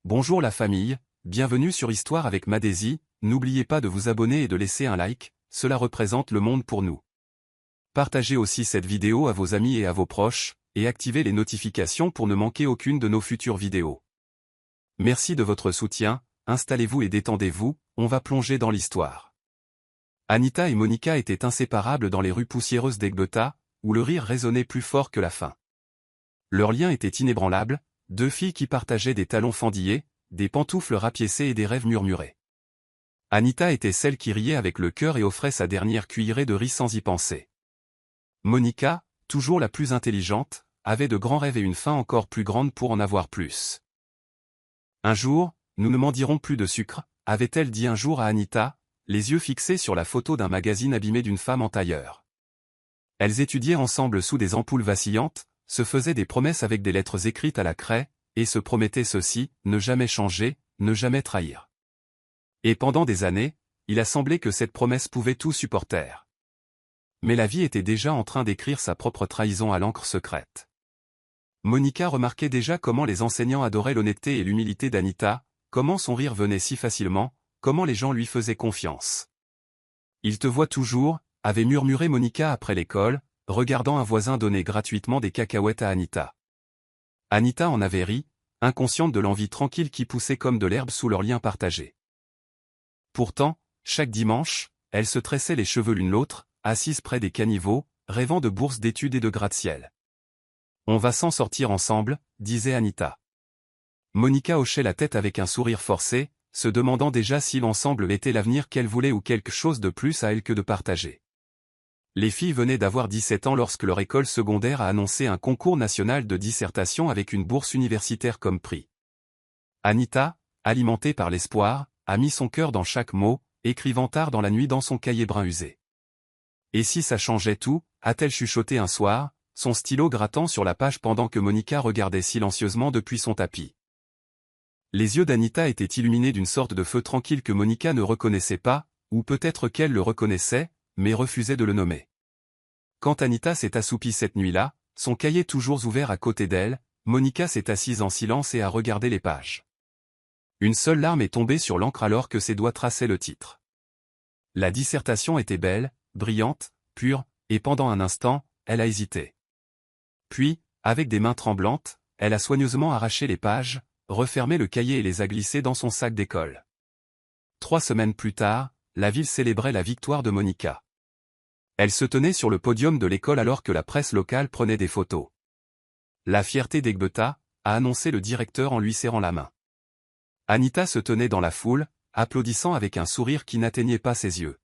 Bonjour la famille, bienvenue sur Histoire avec Madési, n'oubliez pas de vous abonner et de laisser un like, cela représente le monde pour nous. Partagez aussi cette vidéo à vos amis et à vos proches, et activez les notifications pour ne manquer aucune de nos futures vidéos. Merci de votre soutien, installez-vous et détendez-vous, on va plonger dans l'histoire. Anita et Monica étaient inséparables dans les rues poussiéreuses d'Égbeta, où le rire résonnait plus fort que la faim. Leur lien était inébranlable, deux filles qui partageaient des talons fendillés, des pantoufles rapiécées et des rêves murmurés. Anita était celle qui riait avec le cœur et offrait sa dernière cuillerée de riz sans y penser. Monica, toujours la plus intelligente, avait de grands rêves et une faim encore plus grande pour en avoir plus. Un jour, nous ne mendirons plus de sucre, avait-elle dit un jour à Anita, les yeux fixés sur la photo d'un magazine abîmé d'une femme en tailleur. Elles étudiaient ensemble sous des ampoules vacillantes, se faisaient des promesses avec des lettres écrites à la craie, et se promettaient ceci, ne jamais changer, ne jamais trahir. Et pendant des années, il a semblé que cette promesse pouvait tout supporter. Mais la vie était déjà en train d'écrire sa propre trahison à l'encre secrète. Monica remarquait déjà comment les enseignants adoraient l'honnêteté et l'humilité d'Anita, comment son rire venait si facilement, comment les gens lui faisaient confiance. « Il te voit toujours », avait murmuré Monica après l'école, regardant un voisin donner gratuitement des cacahuètes à Anita. Anita en avait ri, inconsciente de l'envie tranquille qui poussait comme de l'herbe sous leur lien partagé. Pourtant, chaque dimanche, elles se tressaient les cheveux l'une l'autre, assises près des caniveaux, rêvant de bourses d'études et de gratte-ciel. « On va s'en sortir ensemble », disait Anita. Monica hochait la tête avec un sourire forcé, se demandant déjà si l'ensemble était l'avenir qu'elle voulait ou quelque chose de plus à elle que de partager. Les filles venaient d'avoir 17 ans lorsque leur école secondaire a annoncé un concours national de dissertation avec une bourse universitaire comme prix. Anita, alimentée par l'espoir, a mis son cœur dans chaque mot, écrivant tard dans la nuit dans son cahier brun usé. Et si ça changeait tout, a-t-elle chuchoté un soir, son stylo grattant sur la page pendant que Monica regardait silencieusement depuis son tapis. Les yeux d'Anita étaient illuminés d'une sorte de feu tranquille que Monica ne reconnaissait pas, ou peut-être qu'elle le reconnaissait, mais refusait de le nommer. Quand Anita s'est assoupie cette nuit-là, son cahier toujours ouvert à côté d'elle, Monica s'est assise en silence et a regardé les pages. Une seule larme est tombée sur l'encre alors que ses doigts traçaient le titre. La dissertation était belle, brillante, pure, et pendant un instant, elle a hésité. Puis, avec des mains tremblantes, elle a soigneusement arraché les pages, refermé le cahier et les a glissées dans son sac d'école. 3 semaines plus tard, la ville célébrait la victoire de Monica. Elle se tenait sur le podium de l'école alors que la presse locale prenait des photos. La fierté d'Égbeta, a annoncé le directeur en lui serrant la main. Anita se tenait dans la foule, applaudissant avec un sourire qui n'atteignait pas ses yeux.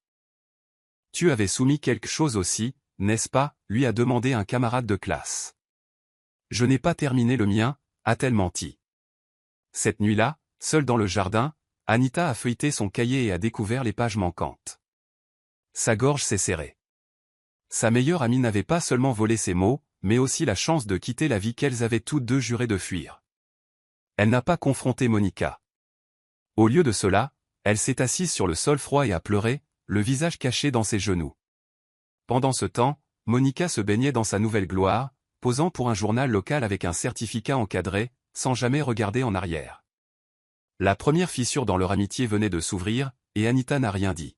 « Tu avais soumis quelque chose aussi, n'est-ce pas ?» lui a demandé un camarade de classe. « Je n'ai pas terminé le mien », a-t-elle menti. Cette nuit-là, seule dans le jardin, Anita a feuilleté son cahier et a découvert les pages manquantes. Sa gorge s'est serrée. Sa meilleure amie n'avait pas seulement volé ses mots, mais aussi la chance de quitter la vie qu'elles avaient toutes deux juré de fuir. Elle n'a pas confronté Monica. Au lieu de cela, elle s'est assise sur le sol froid et a pleuré, le visage caché dans ses genoux. Pendant ce temps, Monica se baignait dans sa nouvelle gloire, posant pour un journal local avec un certificat encadré, sans jamais regarder en arrière. La première fissure dans leur amitié venait de s'ouvrir, et Anita n'a rien dit.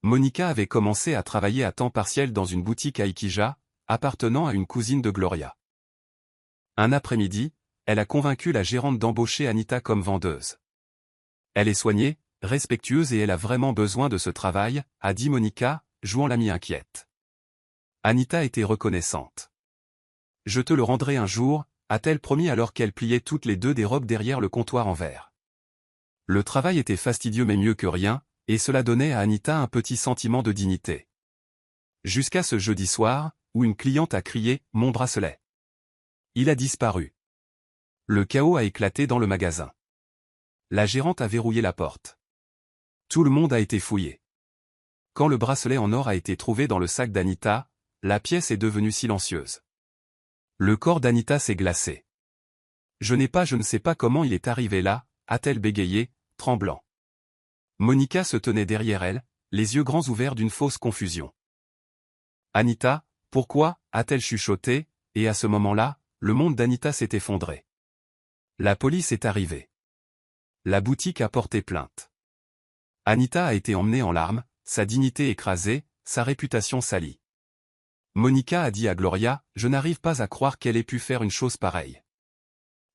Monica avait commencé à travailler à temps partiel dans une boutique à Ikija, appartenant à une cousine de Gloria. Un après-midi, elle a convaincu la gérante d'embaucher Anita comme vendeuse. Elle est soignée, respectueuse et elle a vraiment besoin de ce travail, a dit Monica, jouant l'amie inquiète. Anita était reconnaissante. « Je te le rendrai un jour », a-t-elle promis alors qu'elle pliait toutes les deux des robes derrière le comptoir en verre. Le travail était fastidieux mais mieux que rien, et cela donnait à Anita un petit sentiment de dignité. Jusqu'à ce jeudi soir, où une cliente a crié « Mon bracelet !» Il a disparu. Le chaos a éclaté dans le magasin. La gérante a verrouillé la porte. Tout le monde a été fouillé. Quand le bracelet en or a été trouvé dans le sac d'Anita, la pièce est devenue silencieuse. Le corps d'Anita s'est glacé. Je ne sais pas comment il est arrivé là, a-t-elle bégayé, tremblant. Monica se tenait derrière elle, les yeux grands ouverts d'une fausse confusion. Anita, pourquoi, a-t-elle chuchoté, et à ce moment-là, le monde d'Anita s'est effondré. La police est arrivée. La boutique a porté plainte. Anita a été emmenée en larmes, sa dignité écrasée, sa réputation salie. Monica a dit à Gloria, « Je n'arrive pas à croire qu'elle ait pu faire une chose pareille.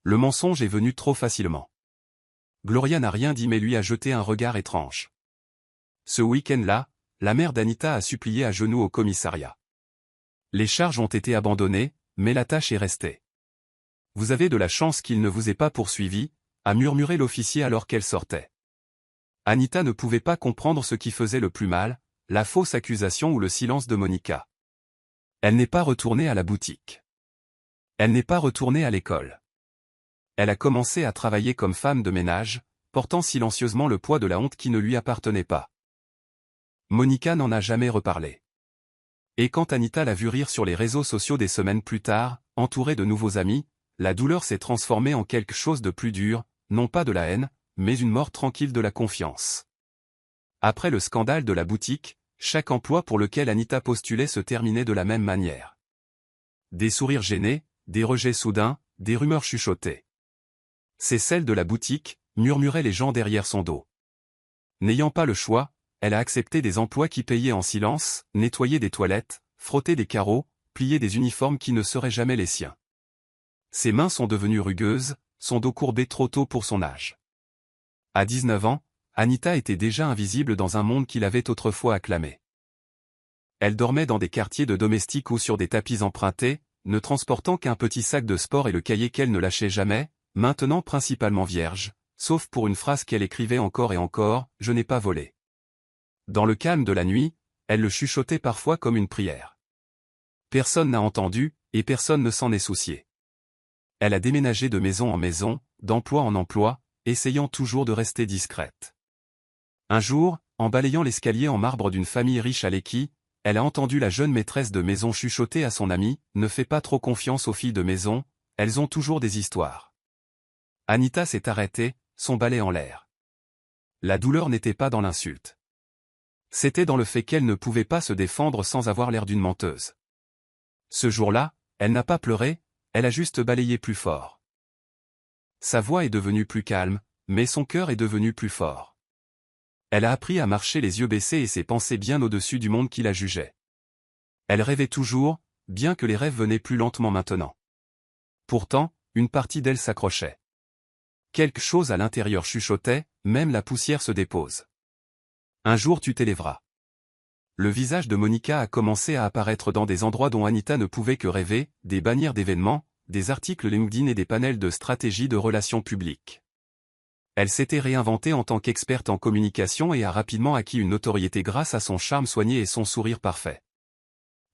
Le mensonge est venu trop facilement. » Gloria n'a rien dit mais lui a jeté un regard étrange. Ce week-end-là, la mère d'Anita a supplié à genoux au commissariat. Les charges ont été abandonnées, mais la tâche est restée. « Vous avez de la chance qu'il ne vous ait pas poursuivi », a murmuré l'officier alors qu'elle sortait. Anita ne pouvait pas comprendre ce qui faisait le plus mal, la fausse accusation ou le silence de Monica. Elle n'est pas retournée à la boutique. Elle n'est pas retournée à l'école. Elle a commencé à travailler comme femme de ménage, portant silencieusement le poids de la honte qui ne lui appartenait pas. Monica n'en a jamais reparlé. Et quand Anita l'a vu rire sur les réseaux sociaux des semaines plus tard, entourée de nouveaux amis, la douleur s'est transformée en quelque chose de plus dur, non pas de la haine, mais une mort tranquille de la confiance. Après le scandale de la boutique, chaque emploi pour lequel Anita postulait se terminait de la même manière. Des sourires gênés, des rejets soudains, des rumeurs chuchotées. C'est celle de la boutique, murmuraient les gens derrière son dos. N'ayant pas le choix, elle a accepté des emplois qui payaient en silence, nettoyer des toilettes, frotter des carreaux, plier des uniformes qui ne seraient jamais les siens. Ses mains sont devenues rugueuses, son dos courbé trop tôt pour son âge. À 19 ans, Anita était déjà invisible dans un monde qu'il avait autrefois acclamé. Elle dormait dans des quartiers de domestiques ou sur des tapis empruntés, ne transportant qu'un petit sac de sport et le cahier qu'elle ne lâchait jamais, maintenant principalement vierge, sauf pour une phrase qu'elle écrivait encore et encore, « Je n'ai pas volé ». Dans le calme de la nuit, elle le chuchotait parfois comme une prière. Personne n'a entendu, et personne ne s'en est soucié. Elle a déménagé de maison en maison, d'emploi en emploi, essayant toujours de rester discrète. Un jour, en balayant l'escalier en marbre d'une famille riche à Lekki, elle a entendu la jeune maîtresse de maison chuchoter à son amie, « Ne fais pas trop confiance aux filles de maison, elles ont toujours des histoires. » Anita s'est arrêtée, son balai en l'air. La douleur n'était pas dans l'insulte. C'était dans le fait qu'elle ne pouvait pas se défendre sans avoir l'air d'une menteuse. Ce jour-là, elle n'a pas pleuré, elle a juste balayé plus fort. Sa voix est devenue plus calme, mais son cœur est devenu plus fort. Elle a appris à marcher les yeux baissés et ses pensées bien au-dessus du monde qui la jugeait. Elle rêvait toujours, bien que les rêves venaient plus lentement maintenant. Pourtant, une partie d'elle s'accrochait. Quelque chose à l'intérieur chuchotait, même la poussière se dépose. Un jour tu t'élèveras. Le visage de Monica a commencé à apparaître dans des endroits dont Anita ne pouvait que rêver, des bannières d'événements, des articles LinkedIn et des panels de stratégie de relations publiques. Elle s'était réinventée en tant qu'experte en communication et a rapidement acquis une notoriété grâce à son charme soigné et son sourire parfait.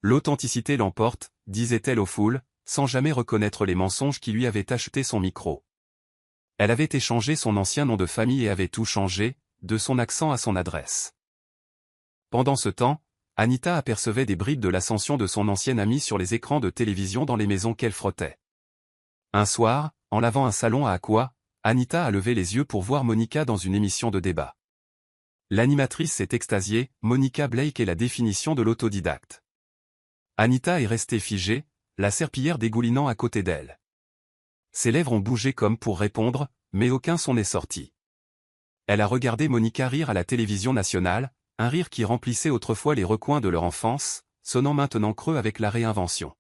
L'authenticité l'emporte, disait-elle aux foules, sans jamais reconnaître les mensonges qui lui avaient acheté son micro. Elle avait échangé son ancien nom de famille et avait tout changé, de son accent à son adresse. Pendant ce temps, Anita apercevait des bribes de l'ascension de son ancienne amie sur les écrans de télévision dans les maisons qu'elle frottait. Un soir, en lavant un salon à Aqua, Anita a levé les yeux pour voir Monica dans une émission de débat. L'animatrice s'est extasiée, Monica Blake est la définition de l'autodidacte. Anita est restée figée, la serpillière dégoulinant à côté d'elle. Ses lèvres ont bougé comme pour répondre, mais aucun son n'est sorti. Elle a regardé Monica rire à la télévision nationale, un rire qui remplissait autrefois les recoins de leur enfance, sonnant maintenant creux avec la réinvention.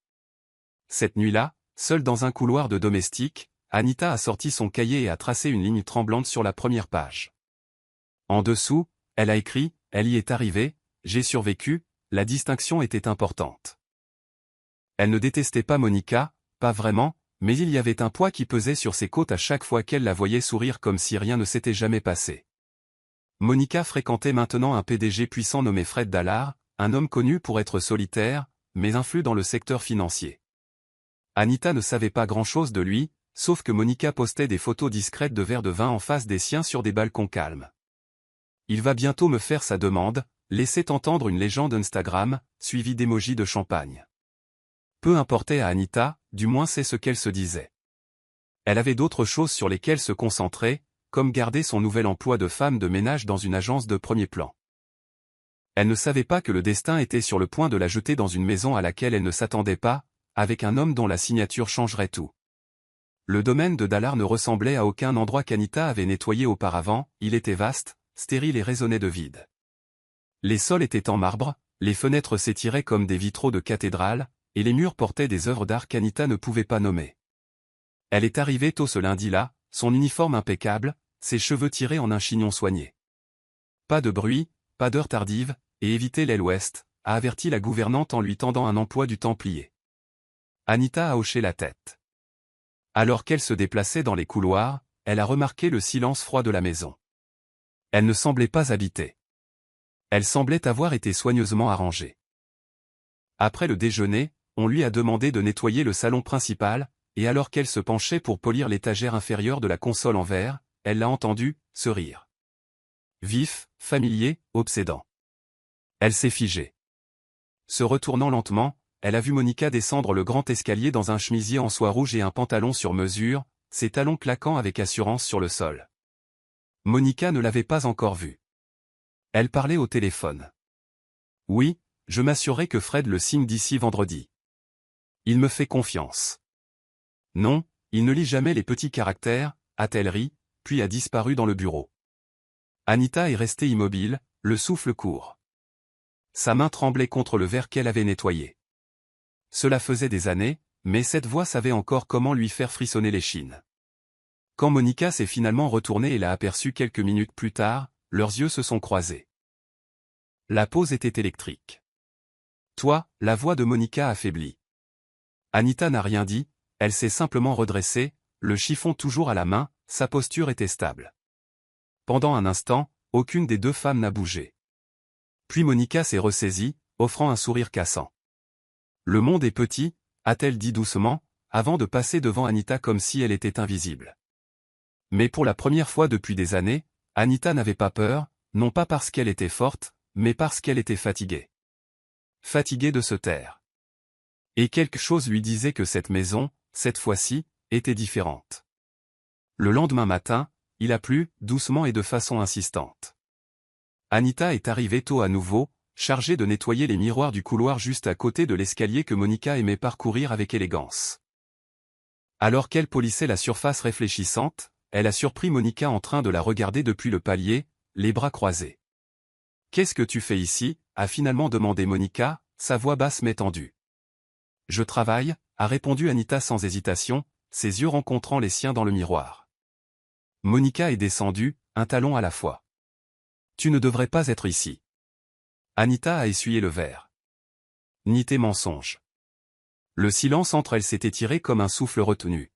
Cette nuit-là, seule dans un couloir de domestique, Anita a sorti son cahier et a tracé une ligne tremblante sur la première page. En dessous, elle a écrit « Elle y est arrivée, j'ai survécu », la distinction était importante. Elle ne détestait pas Monica, pas vraiment, mais il y avait un poids qui pesait sur ses côtes à chaque fois qu'elle la voyait sourire comme si rien ne s'était jamais passé. Monica fréquentait maintenant un PDG puissant nommé Fred Dallard, un homme connu pour être solitaire, mais influent dans le secteur financier. Anita ne savait pas grand-chose de lui, sauf que Monica postait des photos discrètes de verres de vin en face des siens sur des balcons calmes. Il va bientôt me faire sa demande, laissait entendre une légende Instagram, suivie d'émojis de champagne. Peu importait à Anita, du moins c'est ce qu'elle se disait. Elle avait d'autres choses sur lesquelles se concentrer, comme garder son nouvel emploi de femme de ménage dans une agence de premier plan. Elle ne savait pas que le destin était sur le point de la jeter dans une maison à laquelle elle ne s'attendait pas, avec un homme dont la signature changerait tout. Le domaine de Dallar ne ressemblait à aucun endroit qu'Anita avait nettoyé auparavant, il était vaste, stérile et résonnait de vide. Les sols étaient en marbre, les fenêtres s'étiraient comme des vitraux de cathédrale, et les murs portaient des œuvres d'art qu'Anita ne pouvait pas nommer. Elle est arrivée tôt ce lundi-là, son uniforme impeccable, ses cheveux tirés en un chignon soigné. Pas de bruit, pas d'heure tardive, et évitez l'aile ouest, a averti la gouvernante en lui tendant un emploi du Templier. Anita a hoché la tête. Alors qu'elle se déplaçait dans les couloirs, elle a remarqué le silence froid de la maison. Elle ne semblait pas habitée. Elle semblait avoir été soigneusement arrangée. Après le déjeuner, on lui a demandé de nettoyer le salon principal, et alors qu'elle se penchait pour polir l'étagère inférieure de la console en verre, elle l'a entendu, se rire. Vif, familier, obsédant. Elle s'est figée. Se retournant lentement, elle a vu Monica descendre le grand escalier dans un chemisier en soie rouge et un pantalon sur mesure, ses talons claquant avec assurance sur le sol. Monica ne l'avait pas encore vue. Elle parlait au téléphone. Oui, je m'assurerai que Fred le signe d'ici vendredi. Il me fait confiance. Non, il ne lit jamais les petits caractères, a-t-elle ri, puis a disparu dans le bureau. Anita est restée immobile, le souffle court. Sa main tremblait contre le verre qu'elle avait nettoyé. Cela faisait des années, mais cette voix savait encore comment lui faire frissonner l'échine. Quand Monica s'est finalement retournée et l'a aperçue quelques minutes plus tard, leurs yeux se sont croisés. La pause était électrique. Toi, la voix de Monica affaiblie. Anita n'a rien dit, elle s'est simplement redressée, le chiffon toujours à la main, sa posture était stable. Pendant un instant, aucune des deux femmes n'a bougé. Puis Monica s'est ressaisie, offrant un sourire cassant. Le monde est petit, a-t-elle dit doucement, avant de passer devant Anita comme si elle était invisible. Mais pour la première fois depuis des années, Anita n'avait pas peur, non pas parce qu'elle était forte, mais parce qu'elle était fatiguée. Fatiguée de se taire. Et quelque chose lui disait que cette maison, cette fois-ci, était différente. Le lendemain matin, il a plu, doucement et de façon insistante. Anita est arrivée tôt à nouveau, chargée de nettoyer les miroirs du couloir juste à côté de l'escalier que Monica aimait parcourir avec élégance. Alors qu'elle polissait la surface réfléchissante, elle a surpris Monica en train de la regarder depuis le palier, les bras croisés. « Qu'est-ce que tu fais ici » a finalement demandé Monica, sa voix basse mais tendue. « Je travaille » a répondu Anita sans hésitation, ses yeux rencontrant les siens dans le miroir. Monica est descendue, un talon à la fois. « Tu ne devrais pas être ici. » Anita a essuyé le verre. « Ni tes mensonges. » Le silence entre elles s'est étiré comme un souffle retenu.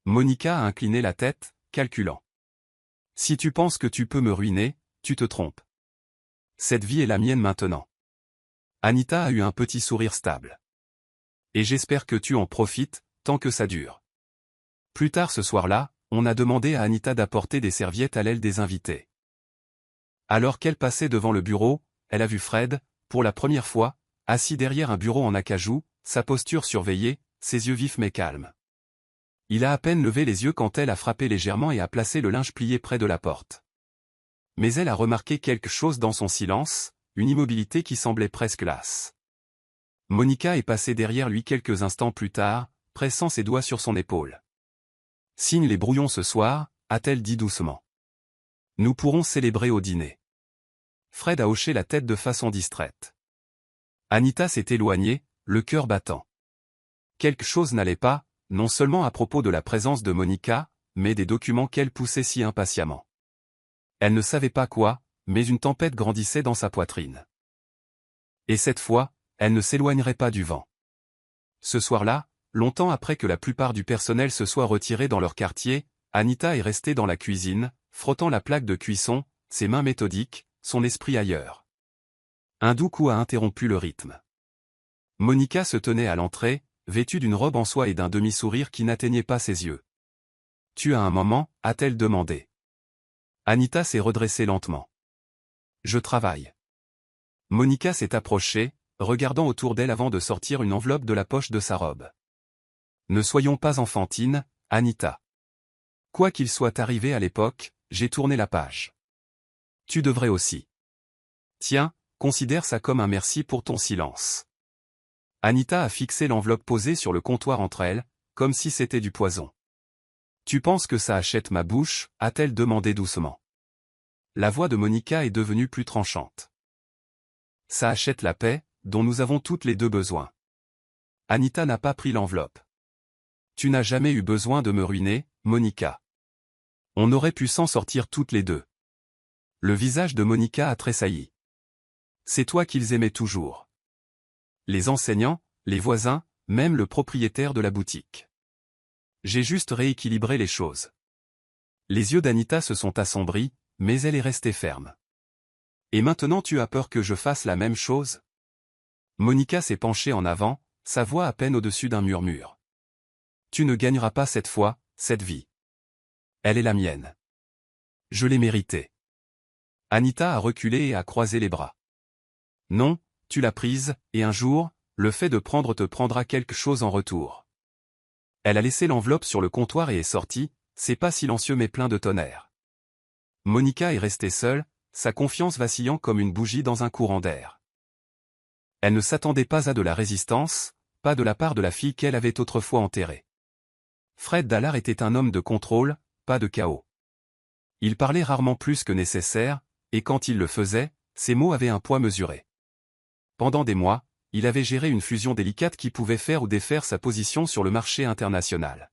Monica a incliné la tête, calculant. « Si tu penses que tu peux me ruiner, tu te trompes. Cette vie est la mienne maintenant. » Anita a eu un petit sourire stable. « Et j'espère que tu en profites, tant que ça dure. » Plus tard ce soir-là, on a demandé à Anita d'apporter des serviettes à l'aile des invités. Alors qu'elle passait devant le bureau, elle a vu Fred, pour la première fois, assis derrière un bureau en acajou, sa posture surveillée, ses yeux vifs mais calmes. Il a à peine levé les yeux quand elle a frappé légèrement et a placé le linge plié près de la porte. Mais elle a remarqué quelque chose dans son silence, une immobilité qui semblait presque lasse. Monica est passée derrière lui quelques instants plus tard, pressant ses doigts sur son épaule. « Signe les brouillons ce soir » a-t-elle dit doucement. « Nous pourrons célébrer au dîner. » Fred a hoché la tête de façon distraite. Anita s'est éloignée, le cœur battant. Quelque chose n'allait pas, non seulement à propos de la présence de Monica, mais des documents qu'elle poussait si impatiemment. Elle ne savait pas quoi, mais une tempête grandissait dans sa poitrine. Et cette fois, elle ne s'éloignerait pas du vent. Ce soir-là, longtemps après que la plupart du personnel se soit retiré dans leur quartier, Anita est restée dans la cuisine, frottant la plaque de cuisson, ses mains méthodiques, son esprit ailleurs. Un doux coup a interrompu le rythme. Monica se tenait à l'entrée, vêtue d'une robe en soie et d'un demi-sourire qui n'atteignait pas ses yeux. « Tu as un moment » a-t-elle demandé. Anita s'est redressée lentement. « Je travaille. » Monica s'est approchée, regardant autour d'elle avant de sortir une enveloppe de la poche de sa robe. « Ne soyons pas enfantines, Anita. Quoi qu'il soit arrivé à l'époque, j'ai tourné la page. Tu devrais aussi. Tiens, considère ça comme un merci pour ton silence. » Anita a fixé l'enveloppe posée sur le comptoir entre elles, comme si c'était du poison. Tu penses que ça achète ma bouche, a-t-elle demandé doucement. La voix de Monica est devenue plus tranchante. Ça achète la paix, dont nous avons toutes les deux besoin. Anita n'a pas pris l'enveloppe. Tu n'as jamais eu besoin de me ruiner, Monica. On aurait pu s'en sortir toutes les deux. Le visage de Monica a tressailli. C'est toi qu'ils aimaient toujours. Les enseignants, les voisins, même le propriétaire de la boutique. J'ai juste rééquilibré les choses. Les yeux d'Anita se sont assombris, mais elle est restée ferme. Et maintenant tu as peur que je fasse la même chose? Monica s'est penchée en avant, sa voix à peine au-dessus d'un murmure. Tu ne gagneras pas cette fois, cette vie. Elle est la mienne. Je l'ai méritée. Anita a reculé et a croisé les bras. Non, tu l'as prise, et un jour, le fait de prendre te prendra quelque chose en retour. Elle a laissé l'enveloppe sur le comptoir et est sortie, ses pas silencieux mais pleins de tonnerre. Monica est restée seule, sa confiance vacillant comme une bougie dans un courant d'air. Elle ne s'attendait pas à de la résistance, pas de la part de la fille qu'elle avait autrefois enterrée. Fred Dallard était un homme de contrôle, pas de chaos. Il parlait rarement plus que nécessaire, et quand il le faisait, ses mots avaient un poids mesuré. Pendant des mois, il avait géré une fusion délicate qui pouvait faire ou défaire sa position sur le marché international.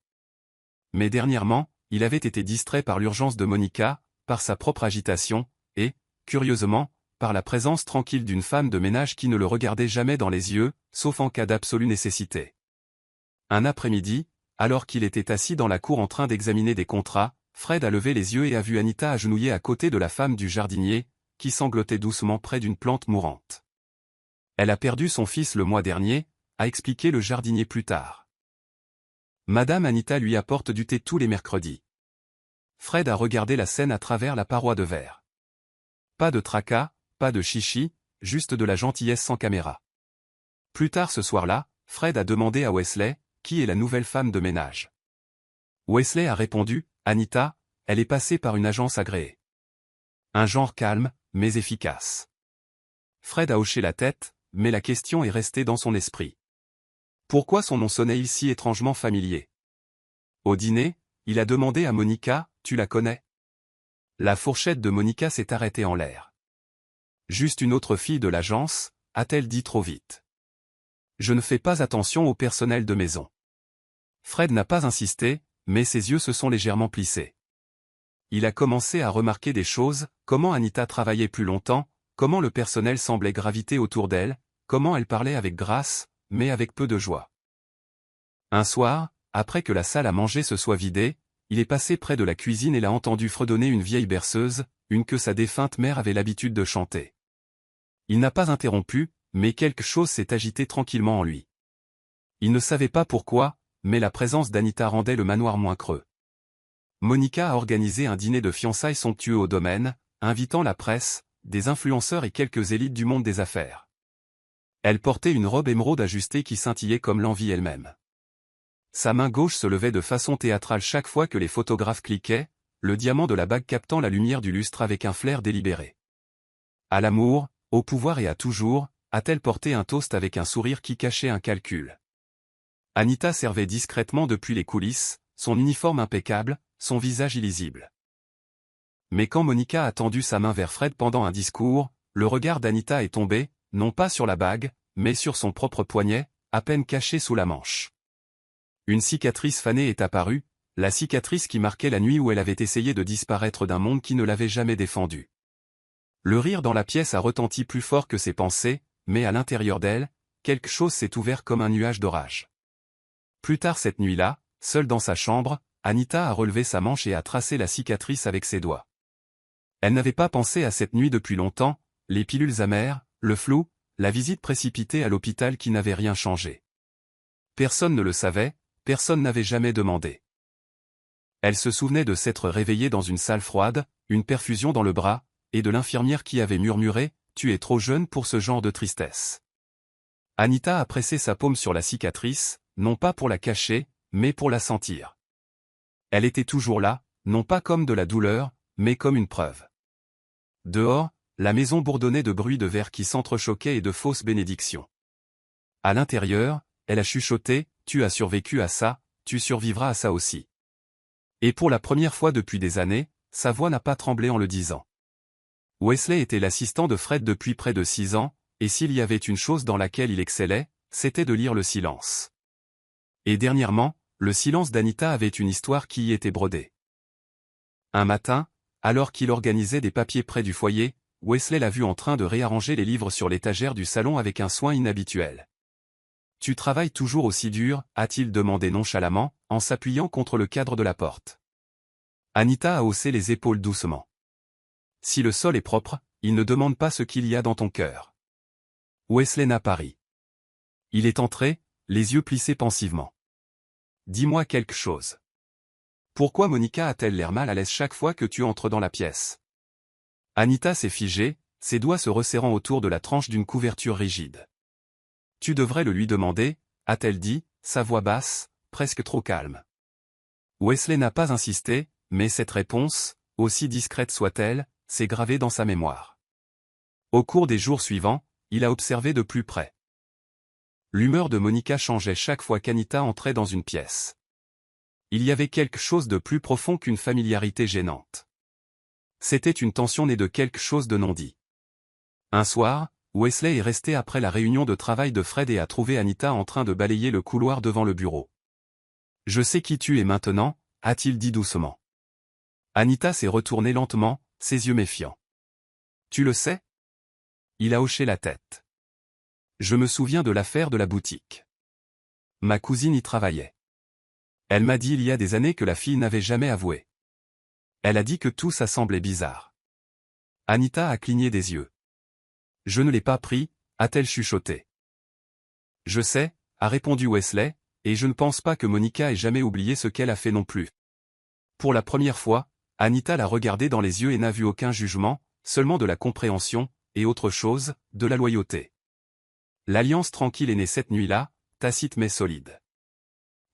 Mais dernièrement, il avait été distrait par l'urgence de Monica, par sa propre agitation, et, curieusement, par la présence tranquille d'une femme de ménage qui ne le regardait jamais dans les yeux, sauf en cas d'absolue nécessité. Un après-midi, alors qu'il était assis dans la cour en train d'examiner des contrats, Fred a levé les yeux et a vu Anita agenouillée à côté de la femme du jardinier, qui sanglotait doucement près d'une plante mourante. Elle a perdu son fils le mois dernier, a expliqué le jardinier plus tard. Madame Anita lui apporte du thé tous les mercredis. Fred a regardé la scène à travers la paroi de verre. Pas de tracas, pas de chichi, juste de la gentillesse sans caméra. Plus tard ce soir-là, Fred a demandé à Wesley, qui est la nouvelle femme de ménage. Wesley a répondu, Anita, elle est passée par une agence agréée. Un genre calme, mais efficace. Fred a hoché la tête, mais la question est restée dans son esprit. Pourquoi son nom sonnait-il si étrangement familier? Au dîner, il a demandé à Monica, tu la connais? La fourchette de Monica s'est arrêtée en l'air. Juste une autre fille de l'agence, a-t-elle dit trop vite. Je ne fais pas attention au personnel de maison. Fred n'a pas insisté, mais ses yeux se sont légèrement plissés. Il a commencé à remarquer des choses, comment Anita travaillait plus longtemps, comment le personnel semblait graviter autour d'elle, comment elle parlait avec grâce, mais avec peu de joie. Un soir, après que la salle à manger se soit vidée, il est passé près de la cuisine et l'a entendu fredonner une vieille berceuse, une que sa défunte mère avait l'habitude de chanter. Il n'a pas interrompu, mais quelque chose s'est agité tranquillement en lui. Il ne savait pas pourquoi, mais la présence d'Anita rendait le manoir moins creux. Monica a organisé un dîner de fiançailles somptueux au domaine, invitant la presse, des influenceurs et quelques élites du monde des affaires. Elle portait une robe émeraude ajustée qui scintillait comme l'envie elle-même. Sa main gauche se levait de façon théâtrale chaque fois que les photographes cliquaient, le diamant de la bague captant la lumière du lustre avec un flair délibéré. À l'amour, au pouvoir et à toujours, a-t-elle porté un toast avec un sourire qui cachait un calcul. Anita servait discrètement depuis les coulisses, son uniforme impeccable, son visage illisible. Mais quand Monica a tendu sa main vers Fred pendant un discours, le regard d'Anita est tombé, non pas sur la bague, mais sur son propre poignet, à peine caché sous la manche. Une cicatrice fanée est apparue, la cicatrice qui marquait la nuit où elle avait essayé de disparaître d'un monde qui ne l'avait jamais défendue. Le rire dans la pièce a retenti plus fort que ses pensées, mais à l'intérieur d'elle, quelque chose s'est ouvert comme un nuage d'orage. Plus tard cette nuit-là, seule dans sa chambre, Anita a relevé sa manche et a tracé la cicatrice avec ses doigts. Elle n'avait pas pensé à cette nuit depuis longtemps, les pilules amères, le flou, la visite précipitée à l'hôpital qui n'avait rien changé. Personne ne le savait, personne n'avait jamais demandé. Elle se souvenait de s'être réveillée dans une salle froide, une perfusion dans le bras, et de l'infirmière qui avait murmuré « Tu es trop jeune pour ce genre de tristesse ». Anita a pressé sa paume sur la cicatrice, non pas pour la cacher, mais pour la sentir. Elle était toujours là, non pas comme de la douleur, mais comme une preuve. Dehors, la maison bourdonnait de bruits de verre qui s'entrechoquaient et de fausses bénédictions. À l'intérieur, elle a chuchoté, tu as survécu à ça, tu survivras à ça aussi. Et pour la première fois depuis des années, sa voix n'a pas tremblé en le disant. Wesley était l'assistant de Fred depuis près de 6 ans, et s'il y avait une chose dans laquelle il excellait, c'était de lire le silence. Et dernièrement, le silence d'Anita avait une histoire qui y était brodée. Un matin, alors qu'il organisait des papiers près du foyer, Wesley l'a vu en train de réarranger les livres sur l'étagère du salon avec un soin inhabituel. « Tu travailles toujours aussi dur ?» a-t-il demandé nonchalamment, en s'appuyant contre le cadre de la porte. Anita a haussé les épaules doucement. « Si le sol est propre, il ne demande pas ce qu'il y a dans ton cœur. » Wesley n'a pas ri. Il est entré, les yeux plissés pensivement. « Dis-moi quelque chose. Pourquoi Monica a-t-elle l'air mal à l'aise chaque fois que tu entres dans la pièce ?» Anita s'est figée, ses doigts se resserrant autour de la tranche d'une couverture rigide. « Tu devrais le lui demander, » a-t-elle dit, sa voix basse, presque trop calme. Wesley n'a pas insisté, mais cette réponse, aussi discrète soit-elle, s'est gravée dans sa mémoire. Au cours des jours suivants, il a observé de plus près. L'humeur de Monica changeait chaque fois qu'Anita entrait dans une pièce. Il y avait quelque chose de plus profond qu'une familiarité gênante. C'était une tension née de quelque chose de non dit. Un soir, Wesley est resté après la réunion de travail de Fred et a trouvé Anita en train de balayer le couloir devant le bureau. « Je sais qui tu es maintenant » a-t-il dit doucement. Anita s'est retournée lentement, ses yeux méfiants. « Tu le sais ?» Il a hoché la tête. « Je me souviens de l'affaire de la boutique. Ma cousine y travaillait. Elle m'a dit il y a des années que la fille n'avait jamais avoué. Elle a dit que tout ça semblait bizarre. » Anita a cligné des yeux. « Je ne l'ai pas pris » a-t-elle chuchoté. « Je sais » a répondu Wesley, « et je ne pense pas que Monica ait jamais oublié ce qu'elle a fait non plus. » Pour la première fois, Anita l'a regardé dans les yeux et n'a vu aucun jugement, seulement de la compréhension, et autre chose, de la loyauté. L'alliance tranquille est née cette nuit-là, tacite mais solide.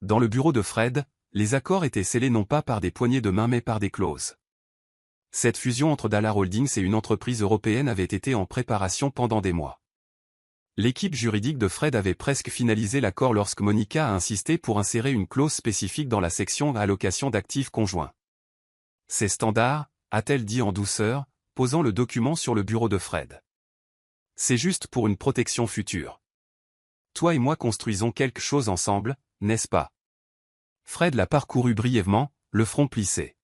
Dans le bureau de Fred, les accords étaient scellés non pas par des poignées de main mais par des clauses. Cette fusion entre Dallar Holdings et une entreprise européenne avait été en préparation pendant des mois. L'équipe juridique de Fred avait presque finalisé l'accord lorsque Monica a insisté pour insérer une clause spécifique dans la section allocation d'actifs conjoints. « C'est standard » a-t-elle dit en douceur, posant le document sur le bureau de Fred. « C'est juste pour une protection future. Toi et moi construisons quelque chose ensemble, n'est-ce pas ?» Fred l'a parcouru brièvement, le front plissé.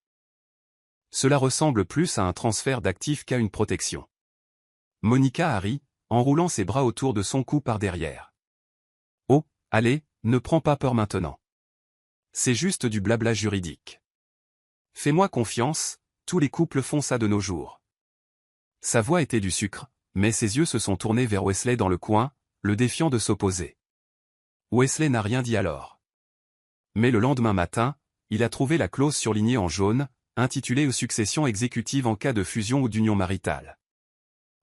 « Cela ressemble plus à un transfert d'actifs qu'à une protection. » Monica a ri, enroulant ses bras autour de son cou par derrière. « Oh, allez, ne prends pas peur maintenant. C'est juste du blabla juridique. Fais-moi confiance, tous les couples font ça de nos jours. » Sa voix était du sucre, mais ses yeux se sont tournés vers Wesley dans le coin, le défiant de s'opposer. Wesley n'a rien dit alors. Mais le lendemain matin, il a trouvé la clause surlignée en jaune, intitulée « Succession exécutive en cas de fusion ou d'union maritale ».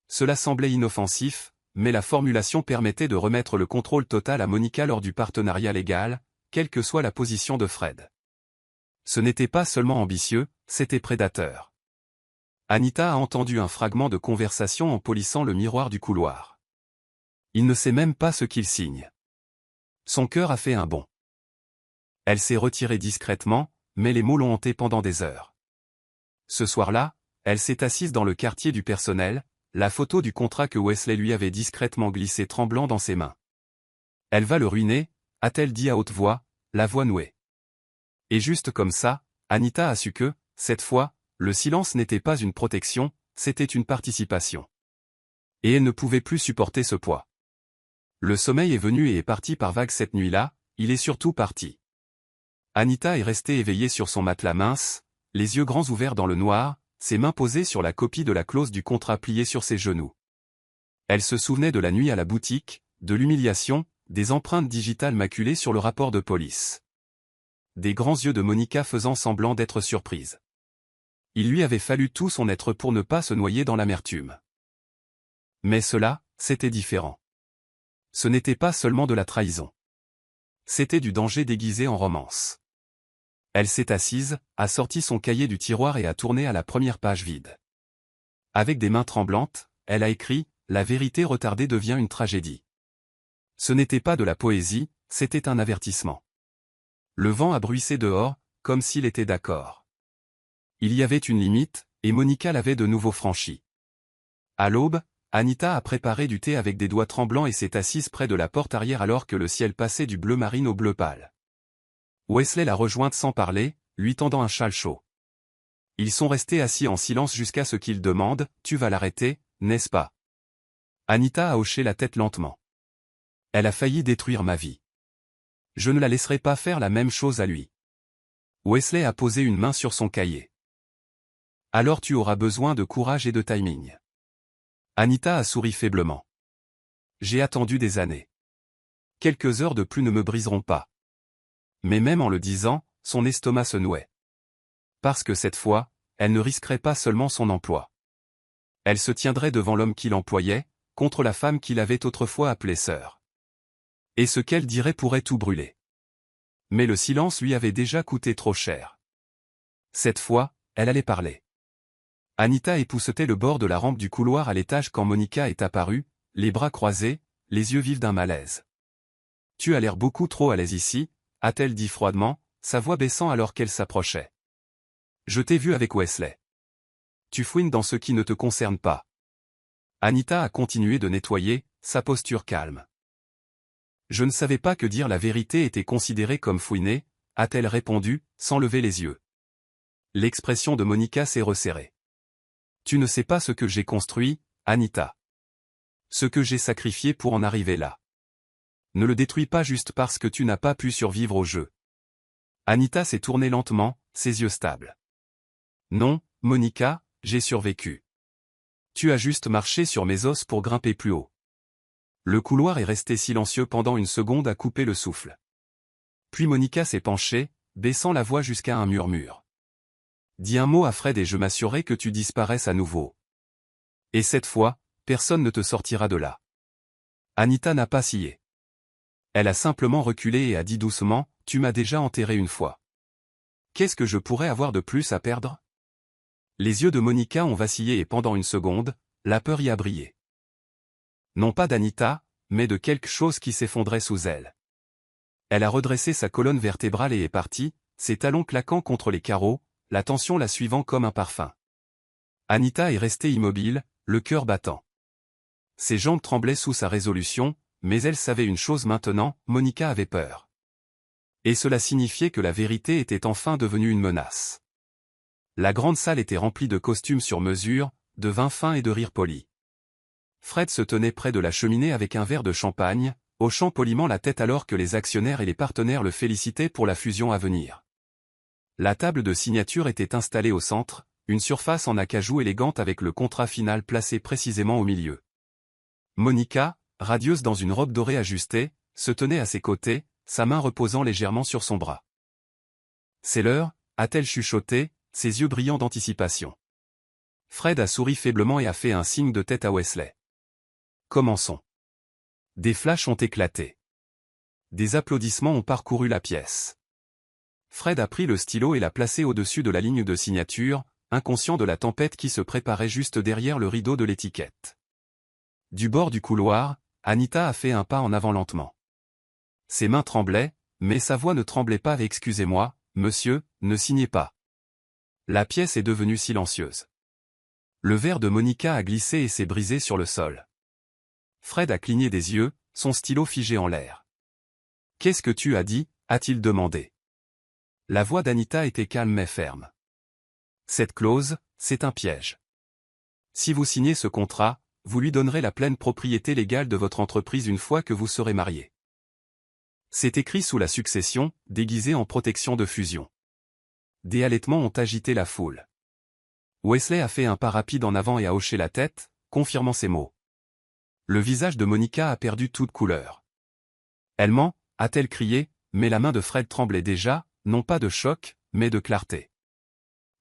Cela semblait inoffensif, mais la formulation permettait de remettre le contrôle total à Monica lors du partenariat légal, quelle que soit la position de Fred. Ce n'était pas seulement ambitieux, c'était prédateur. Anita a entendu un fragment de conversation en polissant le miroir du couloir. Il ne sait même pas ce qu'il signe. Son cœur a fait un bond. Elle s'est retirée discrètement, mais les mots l'ont hantée pendant des heures. Ce soir-là, elle s'est assise dans le quartier du personnel, la photo du contrat que Wesley lui avait discrètement glissé tremblant dans ses mains. « Elle va le ruiner » a-t-elle dit à haute voix, la voix nouée. Et juste comme ça, Anita a su que, cette fois, le silence n'était pas une protection, c'était une participation. Et elle ne pouvait plus supporter ce poids. Le sommeil est venu et est parti par vagues cette nuit-là, il est surtout parti. Anita est restée éveillée sur son matelas mince, les yeux grands ouverts dans le noir, ses mains posées sur la copie de la clause du contrat pliée sur ses genoux. Elle se souvenait de la nuit à la boutique, de l'humiliation, des empreintes digitales maculées sur le rapport de police. Des grands yeux de Monica faisant semblant d'être surprise. Il lui avait fallu tout son être pour ne pas se noyer dans l'amertume. Mais cela, c'était différent. Ce n'était pas seulement de la trahison. C'était du danger déguisé en romance. Elle s'est assise, a sorti son cahier du tiroir et a tourné à la première page vide. Avec des mains tremblantes, elle a écrit « La vérité retardée devient une tragédie ». Ce n'était pas de la poésie, c'était un avertissement. Le vent a bruissé dehors, comme s'il était d'accord. Il y avait une limite, et Monica l'avait de nouveau franchie. À l'aube, Anita a préparé du thé avec des doigts tremblants et s'est assise près de la porte arrière alors que le ciel passait du bleu marine au bleu pâle. Wesley l'a rejointe sans parler, lui tendant un châle chaud. Ils sont restés assis en silence jusqu'à ce qu'il demande « Tu vas l'arrêter, n'est-ce pas ?» Anita a hoché la tête lentement. « Elle a failli détruire ma vie. Je ne la laisserai pas faire la même chose à lui. » Wesley a posé une main sur son cahier. « Alors tu auras besoin de courage et de timing. » Anita a souri faiblement. « J'ai attendu des années. Quelques heures de plus ne me briseront pas. » Mais même en le disant, son estomac se nouait. Parce que cette fois, elle ne risquerait pas seulement son emploi. Elle se tiendrait devant l'homme qui l'employait, contre la femme qu'il avait autrefois appelée sœur. Et ce qu'elle dirait pourrait tout brûler. Mais le silence lui avait déjà coûté trop cher. Cette fois, elle allait parler. Anita époussetait le bord de la rampe du couloir à l'étage quand Monica est apparue, les bras croisés, les yeux vifs d'un malaise. « Tu as l'air beaucoup trop à l'aise ici », a-t-elle dit froidement, sa voix baissant alors qu'elle s'approchait. « Je t'ai vu avec Wesley. Tu fouines dans ce qui ne te concerne pas. » Anita a continué de nettoyer, sa posture calme. « Je ne savais pas que dire la vérité était considéré comme fouiner, » a-t-elle répondu, sans lever les yeux. L'expression de Monica s'est resserrée. « Tu ne sais pas ce que j'ai construit, Anita. Ce que j'ai sacrifié pour en arriver là. Ne le détruis pas juste parce que tu n'as pas pu survivre au jeu. » Anita s'est tournée lentement, ses yeux stables. « Non, Monica, j'ai survécu. Tu as juste marché sur mes os pour grimper plus haut. » Le couloir est resté silencieux pendant une seconde à couper le souffle. Puis Monica s'est penchée, baissant la voix jusqu'à un murmure. « Dis un mot à Fred et je m'assurerai que tu disparaisses à nouveau. Et cette fois, personne ne te sortira de là. » Anita n'a pas scié. Elle a simplement reculé et a dit doucement, « Tu m'as déjà enterré une fois. Qu'est-ce que je pourrais avoir de plus à perdre ?» Les yeux de Monica ont vacillé et pendant une seconde, la peur y a brillé. Non pas d'Anita, mais de quelque chose qui s'effondrait sous elle. Elle a redressé sa colonne vertébrale et est partie, ses talons claquant contre les carreaux, la tension la suivant comme un parfum. Anita est restée immobile, le cœur battant. Ses jambes tremblaient sous sa résolution, mais elle savait une chose maintenant, Monica avait peur. Et cela signifiait que la vérité était enfin devenue une menace. La grande salle était remplie de costumes sur mesure, de vin fin et de rires polis. Fred se tenait près de la cheminée avec un verre de champagne, hochant poliment la tête alors que les actionnaires et les partenaires le félicitaient pour la fusion à venir. La table de signature était installée au centre, une surface en acajou élégante avec le contrat final placé précisément au milieu. Monica, radieuse dans une robe dorée ajustée, se tenait à ses côtés, sa main reposant légèrement sur son bras. « C'est l'heure » a-t-elle chuchoté, ses yeux brillants d'anticipation. Fred a souri faiblement et a fait un signe de tête à Wesley. « Commençons. » Des flashs ont éclaté. Des applaudissements ont parcouru la pièce. Fred a pris le stylo et l'a placé au-dessus de la ligne de signature, inconscient de la tempête qui se préparait juste derrière le rideau de l'étiquette. Du bord du couloir, Anita a fait un pas en avant lentement. Ses mains tremblaient, mais sa voix ne tremblait pas. « Excusez-moi, monsieur, ne signez pas. » La pièce est devenue silencieuse. Le verre de Monica a glissé et s'est brisé sur le sol. Fred a cligné des yeux, son stylo figé en l'air. « Qu'est-ce que tu as dit ?» a-t-il demandé. La voix d'Anita était calme mais ferme. « Cette clause, c'est un piège. Si vous signez ce contrat, vous lui donnerez la pleine propriété légale de votre entreprise une fois que vous serez mariés. » C'est écrit sous la succession, déguisé en protection de fusion. Des halètements ont agité la foule. Wesley a fait un pas rapide en avant et a hoché la tête, confirmant ses mots. Le visage de Monica a perdu toute couleur. « Elle ment » a-t-elle crié, mais la main de Fred tremblait déjà, non pas de choc, mais de clarté.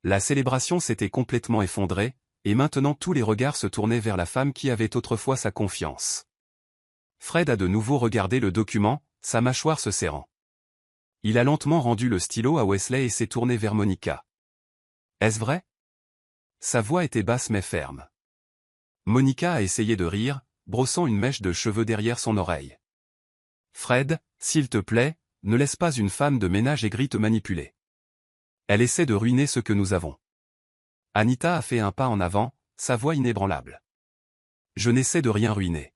La célébration s'était complètement effondrée, et maintenant tous les regards se tournaient vers la femme qui avait autrefois sa confiance. Fred a de nouveau regardé le document, sa mâchoire se serrant. Il a lentement rendu le stylo à Wesley et s'est tourné vers Monica. « Est-ce vrai ?» Sa voix était basse mais ferme. Monica a essayé de rire, brossant une mèche de cheveux derrière son oreille. « Fred, s'il te plaît, ne laisse pas une femme de ménage aigrie te manipuler. Elle essaie de ruiner ce que nous avons. Anita a fait un pas en avant, sa voix inébranlable. Je n'essaie de rien ruiner.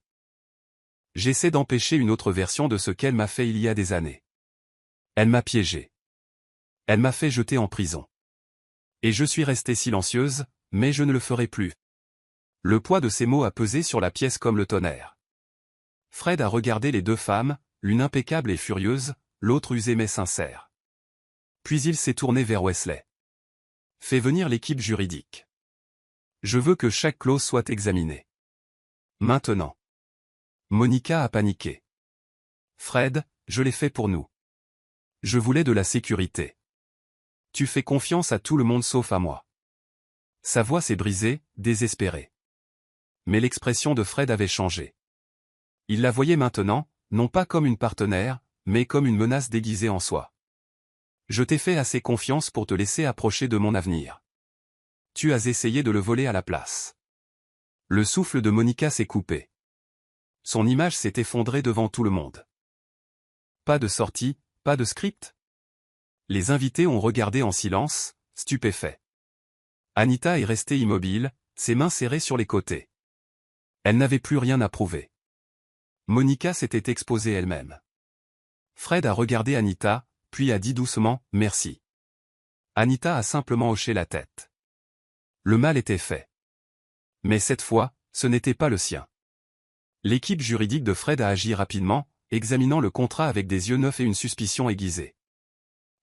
J'essaie d'empêcher une autre version de ce qu'elle m'a fait il y a des années. Elle m'a piégé. Elle m'a fait jeter en prison. Et je suis restée silencieuse, mais je ne le ferai plus. Le poids de ces mots a pesé sur la pièce comme le tonnerre. Fred a regardé les deux femmes, l'une impeccable et furieuse, l'autre usée mais sincère. Puis il s'est tourné vers Wesley. Fais venir l'équipe juridique. Je veux que chaque clause soit examinée. Maintenant. Monica a paniqué. Fred, je l'ai fait pour nous. Je voulais de la sécurité. Tu fais confiance à tout le monde sauf à moi. Sa voix s'est brisée, désespérée. Mais l'expression de Fred avait changé. Il la voyait maintenant, non pas comme une partenaire, mais comme une menace déguisée en soi. Je t'ai fait assez confiance pour te laisser approcher de mon avenir. Tu as essayé de le voler à la place. Le souffle de Monica s'est coupé. Son image s'est effondrée devant tout le monde. Pas de sortie, pas de script. Les invités ont regardé en silence, stupéfaits. Anita est restée immobile, ses mains serrées sur les côtés. Elle n'avait plus rien à prouver. Monica s'était exposée elle-même. Fred a regardé Anita, puis a dit doucement « Merci ». Anita a simplement hoché la tête. Le mal était fait. Mais cette fois, ce n'était pas le sien. L'équipe juridique de Fred a agi rapidement, examinant le contrat avec des yeux neufs et une suspicion aiguisée.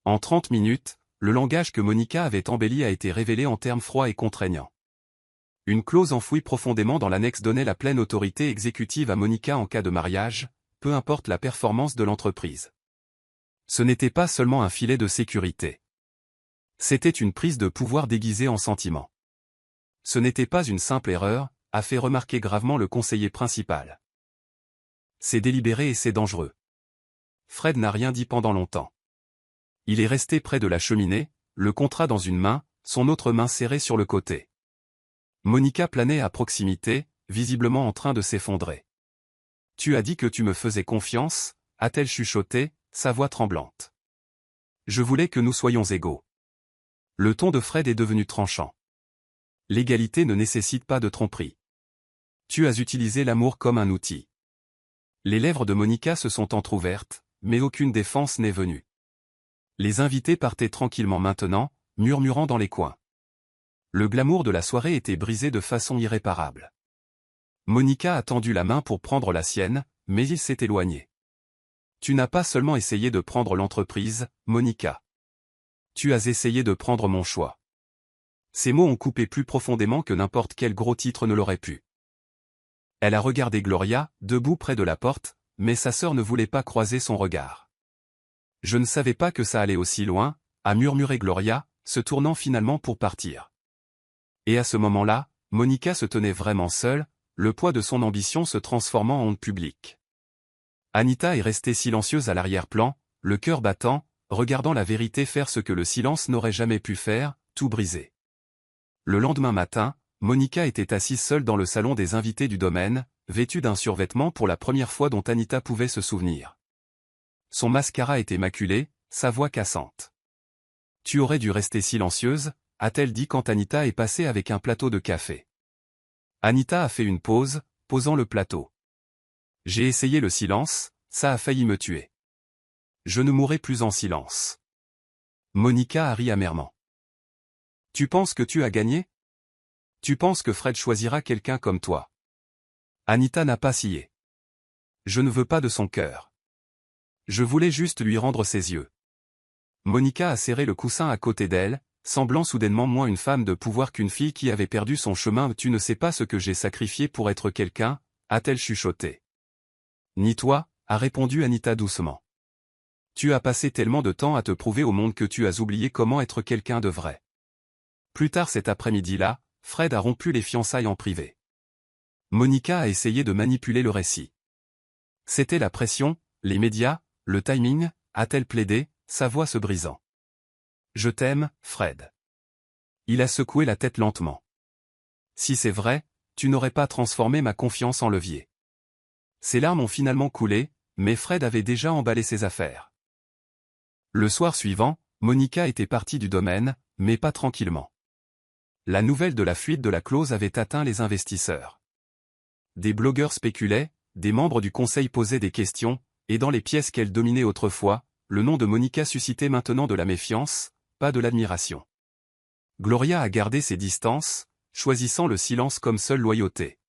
En 30 minutes, le langage que Monica avait embelli a été révélé en termes froids et contraignants. Une clause enfouie profondément dans l'annexe donnait la pleine autorité exécutive à Monica en cas de mariage, peu importe la performance de l'entreprise. Ce n'était pas seulement un filet de sécurité. C'était une prise de pouvoir déguisée en sentiment. Ce n'était pas une simple erreur, a fait remarquer gravement le conseiller principal. C'est délibéré et c'est dangereux. Fred n'a rien dit pendant longtemps. Il est resté près de la cheminée, le contrat dans une main, son autre main serrée sur le côté. Monica planait à proximité, visiblement en train de s'effondrer. « Tu as dit que tu me faisais confiance » a-t-elle chuchoté, sa voix tremblante. « Je voulais que nous soyons égaux. » Le ton de Fred est devenu tranchant. L'égalité ne nécessite pas de tromperie. Tu as utilisé l'amour comme un outil. Les lèvres de Monica se sont entr'ouvertes, mais aucune défense n'est venue. Les invités partaient tranquillement maintenant, murmurant dans les coins. Le glamour de la soirée était brisé de façon irréparable. Monica a tendu la main pour prendre la sienne, mais il s'est éloigné. Tu n'as pas seulement essayé de prendre l'entreprise, Monica. Tu as essayé de prendre mon choix. Ces mots ont coupé plus profondément que n'importe quel gros titre ne l'aurait pu. Elle a regardé Gloria, debout près de la porte, mais sa sœur ne voulait pas croiser son regard. Je ne savais pas que ça allait aussi loin, a murmuré Gloria, se tournant finalement pour partir. Et à ce moment-là, Monica se tenait vraiment seule, le poids de son ambition se transformant en honte publique. Anita est restée silencieuse à l'arrière-plan, le cœur battant, regardant la vérité faire ce que le silence n'aurait jamais pu faire, tout briser. Le lendemain matin, Monica était assise seule dans le salon des invités du domaine, vêtue d'un survêtement pour la première fois dont Anita pouvait se souvenir. Son mascara était maculé, sa voix cassante. « Tu aurais dû rester silencieuse », a-t-elle dit quand Anita est passée avec un plateau de café. Anita a fait une pause, posant le plateau. « J'ai essayé le silence, ça a failli me tuer. Je ne mourrai plus en silence. » Monica a ri amèrement. « Tu penses que tu as gagné ? Tu penses que Fred choisira quelqu'un comme toi ? » Anita n'a pas scié. « Je ne veux pas de son cœur. Je voulais juste lui rendre ses yeux. » Monica a serré le coussin à côté d'elle, semblant soudainement moins une femme de pouvoir qu'une fille qui avait perdu son chemin. « Tu ne sais pas ce que j'ai sacrifié pour être quelqu'un » a-t-elle chuchoté. « Ni toi » a répondu Anita doucement. « Tu as passé tellement de temps à te prouver au monde que tu as oublié comment être quelqu'un de vrai. » Plus tard cet après-midi-là, Fred a rompu les fiançailles en privé. Monica a essayé de manipuler le récit. C'était la pression, les médias, le timing, a-t-elle plaidé, sa voix se brisant. « Je t'aime, Fred. » Il a secoué la tête lentement. « Si c'est vrai, tu n'aurais pas transformé ma confiance en levier. » Ses larmes ont finalement coulé, mais Fred avait déjà emballé ses affaires. Le soir suivant, Monica était partie du domaine, mais pas tranquillement. La nouvelle de la fuite de la clause avait atteint les investisseurs. Des blogueurs spéculaient, des membres du conseil posaient des questions, et dans les pièces qu'elle dominait autrefois, le nom de Monica suscitait maintenant de la méfiance, pas de l'admiration. Gloria a gardé ses distances, choisissant le silence comme seule loyauté.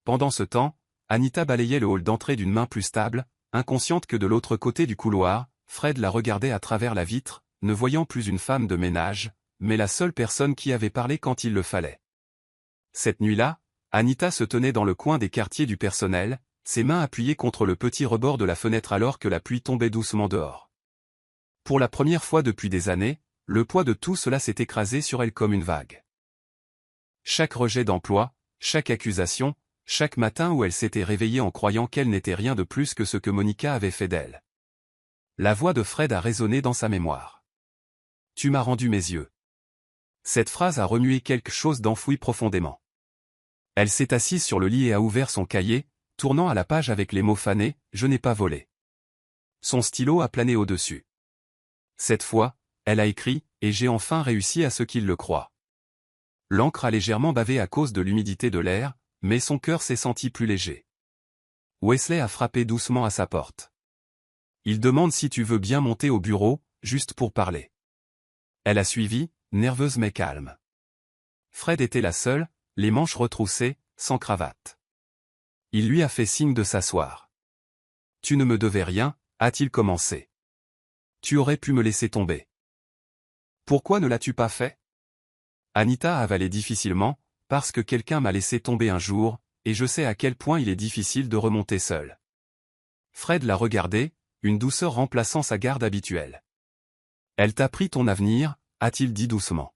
Pendant ce temps, Anita balayait le hall d'entrée d'une main plus stable, inconsciente que de l'autre côté du couloir, Fred la regardait à travers la vitre, ne voyant plus une femme de ménage, mais la seule personne qui avait parlé quand il le fallait. Cette nuit-là, Anita se tenait dans le coin des quartiers du personnel, ses mains appuyées contre le petit rebord de la fenêtre alors que la pluie tombait doucement dehors. Pour la première fois depuis des années, le poids de tout cela s'est écrasé sur elle comme une vague. Chaque rejet d'emploi, chaque accusation, chaque matin où elle s'était réveillée en croyant qu'elle n'était rien de plus que ce que Monica avait fait d'elle. La voix de Fred a résonné dans sa mémoire. « Tu m'as rendu mes yeux. » Cette phrase a remué quelque chose d'enfoui profondément. Elle s'est assise sur le lit et a ouvert son cahier, tournant à la page avec les mots fanés « Je n'ai pas volé ». Son stylo a plané au-dessus. Cette fois, elle a écrit « Et j'ai enfin réussi à ce qu'il le croit ». L'encre a légèrement bavé à cause de l'humidité de l'air, mais son cœur s'est senti plus léger. Wesley a frappé doucement à sa porte. Il demande si tu veux bien monter au bureau, juste pour parler. Elle a suivi, nerveuse mais calme. Fred était la seule, les manches retroussées, sans cravate. Il lui a fait signe de s'asseoir. « Tu ne me devais rien », a-t-il commencé. « Tu aurais pu me laisser tomber. » « Pourquoi ne l'as-tu pas fait ?» Anita a avalé difficilement, « Parce que quelqu'un m'a laissé tomber un jour, et je sais à quel point il est difficile de remonter seul. » Fred l'a regardé, une douceur remplaçant sa garde habituelle. « Elle t'a pris ton avenir », a-t-il dit doucement.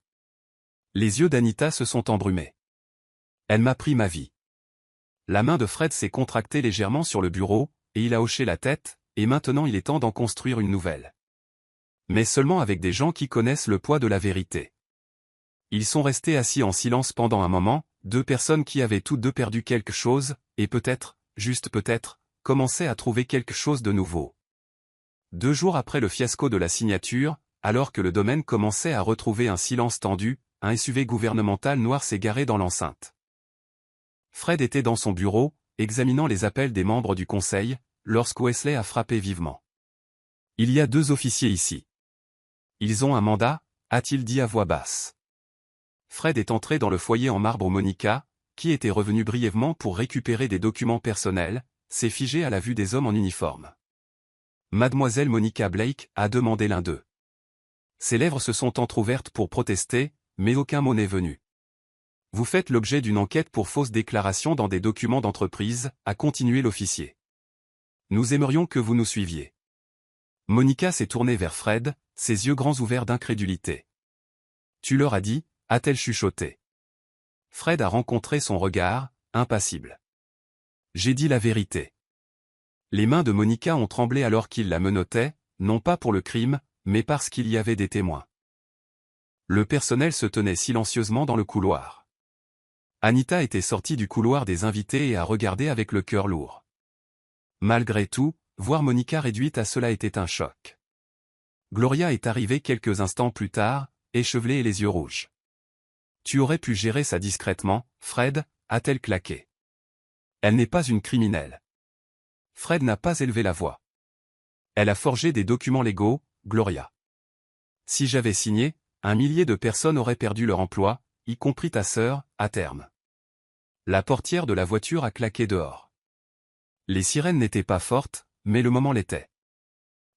Les yeux d'Anita se sont embrumés. « Elle m'a pris ma vie. » La main de Fred s'est contractée légèrement sur le bureau, et il a hoché la tête, et maintenant il est temps d'en construire une nouvelle. Mais seulement avec des gens qui connaissent le poids de la vérité. Ils sont restés assis en silence pendant un moment, deux personnes qui avaient toutes deux perdu quelque chose, et peut-être, juste peut-être, commençaient à trouver quelque chose de nouveau. 2 jours après le fiasco de la signature, alors que le domaine commençait à retrouver un silence tendu, un SUV gouvernemental noir s'est garé dans l'enceinte. Fred était dans son bureau, examinant les appels des membres du conseil, lorsque Wesley a frappé vivement. « Il y a 2 officiers ici. » « Ils ont un mandat » a-t-il dit à voix basse. Fred est entré dans le foyer en marbre où Monica, qui était revenue brièvement pour récupérer des documents personnels, s'est figée à la vue des hommes en uniforme. « Mademoiselle Monica Blake » a demandé l'un d'eux. Ses lèvres se sont entr'ouvertes pour protester, mais aucun mot n'est venu. « Vous faites l'objet d'une enquête pour fausse déclaration dans des documents d'entreprise » a continué l'officier. « Nous aimerions que vous nous suiviez. » Monica s'est tournée vers Fred, ses yeux grands ouverts d'incrédulité. « Tu leur as dit » a-t-elle chuchoté. Fred a rencontré son regard, impassible. « J'ai dit la vérité. » Les mains de Monica ont tremblé alors qu'il la menottait, non pas pour le crime, mais parce qu'il y avait des témoins. Le personnel se tenait silencieusement dans le couloir. Anita était sortie du couloir des invités et a regardé avec le cœur lourd. Malgré tout, voir Monica réduite à cela était un choc. Gloria est arrivée quelques instants plus tard, échevelée et les yeux rouges. « Tu aurais pu gérer ça discrètement, Fred » a-t-elle claqué. Elle n'est pas une criminelle. Fred n'a pas élevé la voix. Elle a forgé des documents légaux, Gloria. Si j'avais signé, 1 millier de personnes auraient perdu leur emploi, y compris ta sœur, à terme. La portière de la voiture a claqué dehors. Les sirènes n'étaient pas fortes, mais le moment l'était.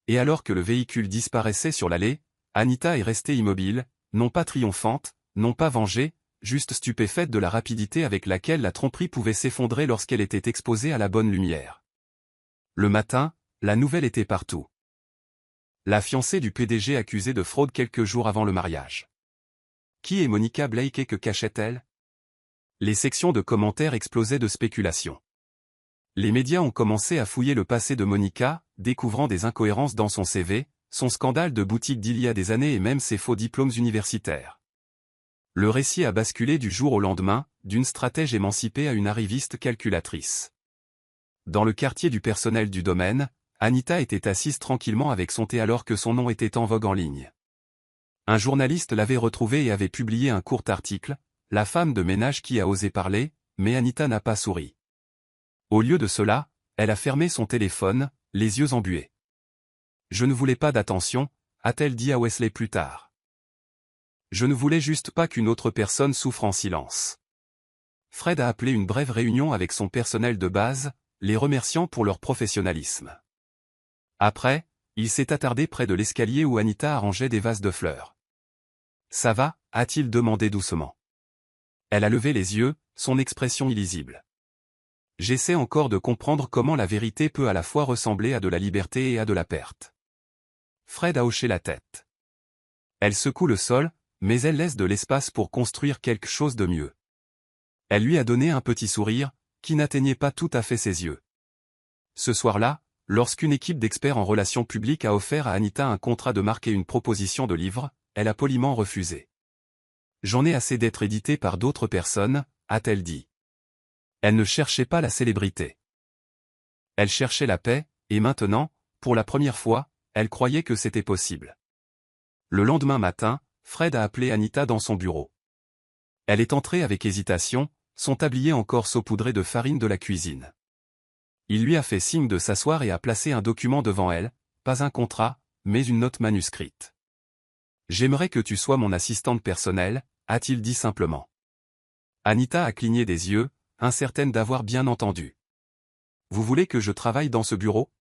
Et alors que le véhicule disparaissait sur l'allée, Anita est restée immobile, non pas triomphante, non pas vengée, juste stupéfaite de la rapidité avec laquelle la tromperie pouvait s'effondrer lorsqu'elle était exposée à la bonne lumière. Le matin, la nouvelle était partout. La fiancée du PDG accusée de fraude quelques jours avant le mariage. Qui est Monica Blake et que cachait-elle? Les sections de commentaires explosaient de spéculations. Les médias ont commencé à fouiller le passé de Monica, découvrant des incohérences dans son CV, son scandale de boutique d'il y a des années et même ses faux diplômes universitaires. Le récit a basculé du jour au lendemain, d'une stratège émancipée à une arriviste calculatrice. Dans le quartier du personnel du domaine, Anita était assise tranquillement avec son thé alors que son nom était en vogue en ligne. Un journaliste l'avait retrouvé et avait publié un court article, la femme de ménage qui a osé parler, mais Anita n'a pas souri. Au lieu de cela, elle a fermé son téléphone, les yeux embués. Je ne voulais pas d'attention, a-t-elle dit à Wesley plus tard. Je ne voulais juste pas qu'une autre personne souffre en silence. Fred a appelé une brève réunion avec son personnel de base, les remerciant pour leur professionnalisme. Après, il s'est attardé près de l'escalier où Anita arrangeait des vases de fleurs. « Ça va » a-t-il demandé doucement. Elle a levé les yeux, son expression illisible. « J'essaie encore de comprendre comment la vérité peut à la fois ressembler à de la liberté et à de la perte. » Fred a hoché la tête. Elle secoue le sol, mais elle laisse de l'espace pour construire quelque chose de mieux. Elle lui a donné un petit sourire, qui n'atteignait pas tout à fait ses yeux. Ce soir-là, lorsqu'une équipe d'experts en relations publiques a offert à Anita un contrat de marquer une proposition de livre, elle a poliment refusé. « J'en ai assez d'être édité par d'autres personnes », a-t-elle dit. Elle ne cherchait pas la célébrité. Elle cherchait la paix, et maintenant, pour la première fois, elle croyait que c'était possible. Le lendemain matin, Fred a appelé Anita dans son bureau. Elle est entrée avec hésitation, son tablier encore saupoudré de farine de la cuisine. Il lui a fait signe de s'asseoir et a placé un document devant elle, pas un contrat, mais une note manuscrite. « J'aimerais que tu sois mon assistante personnelle », a-t-il dit simplement. Anita a cligné des yeux, incertaine d'avoir bien entendu. « Vous voulez que je travaille dans ce bureau ?»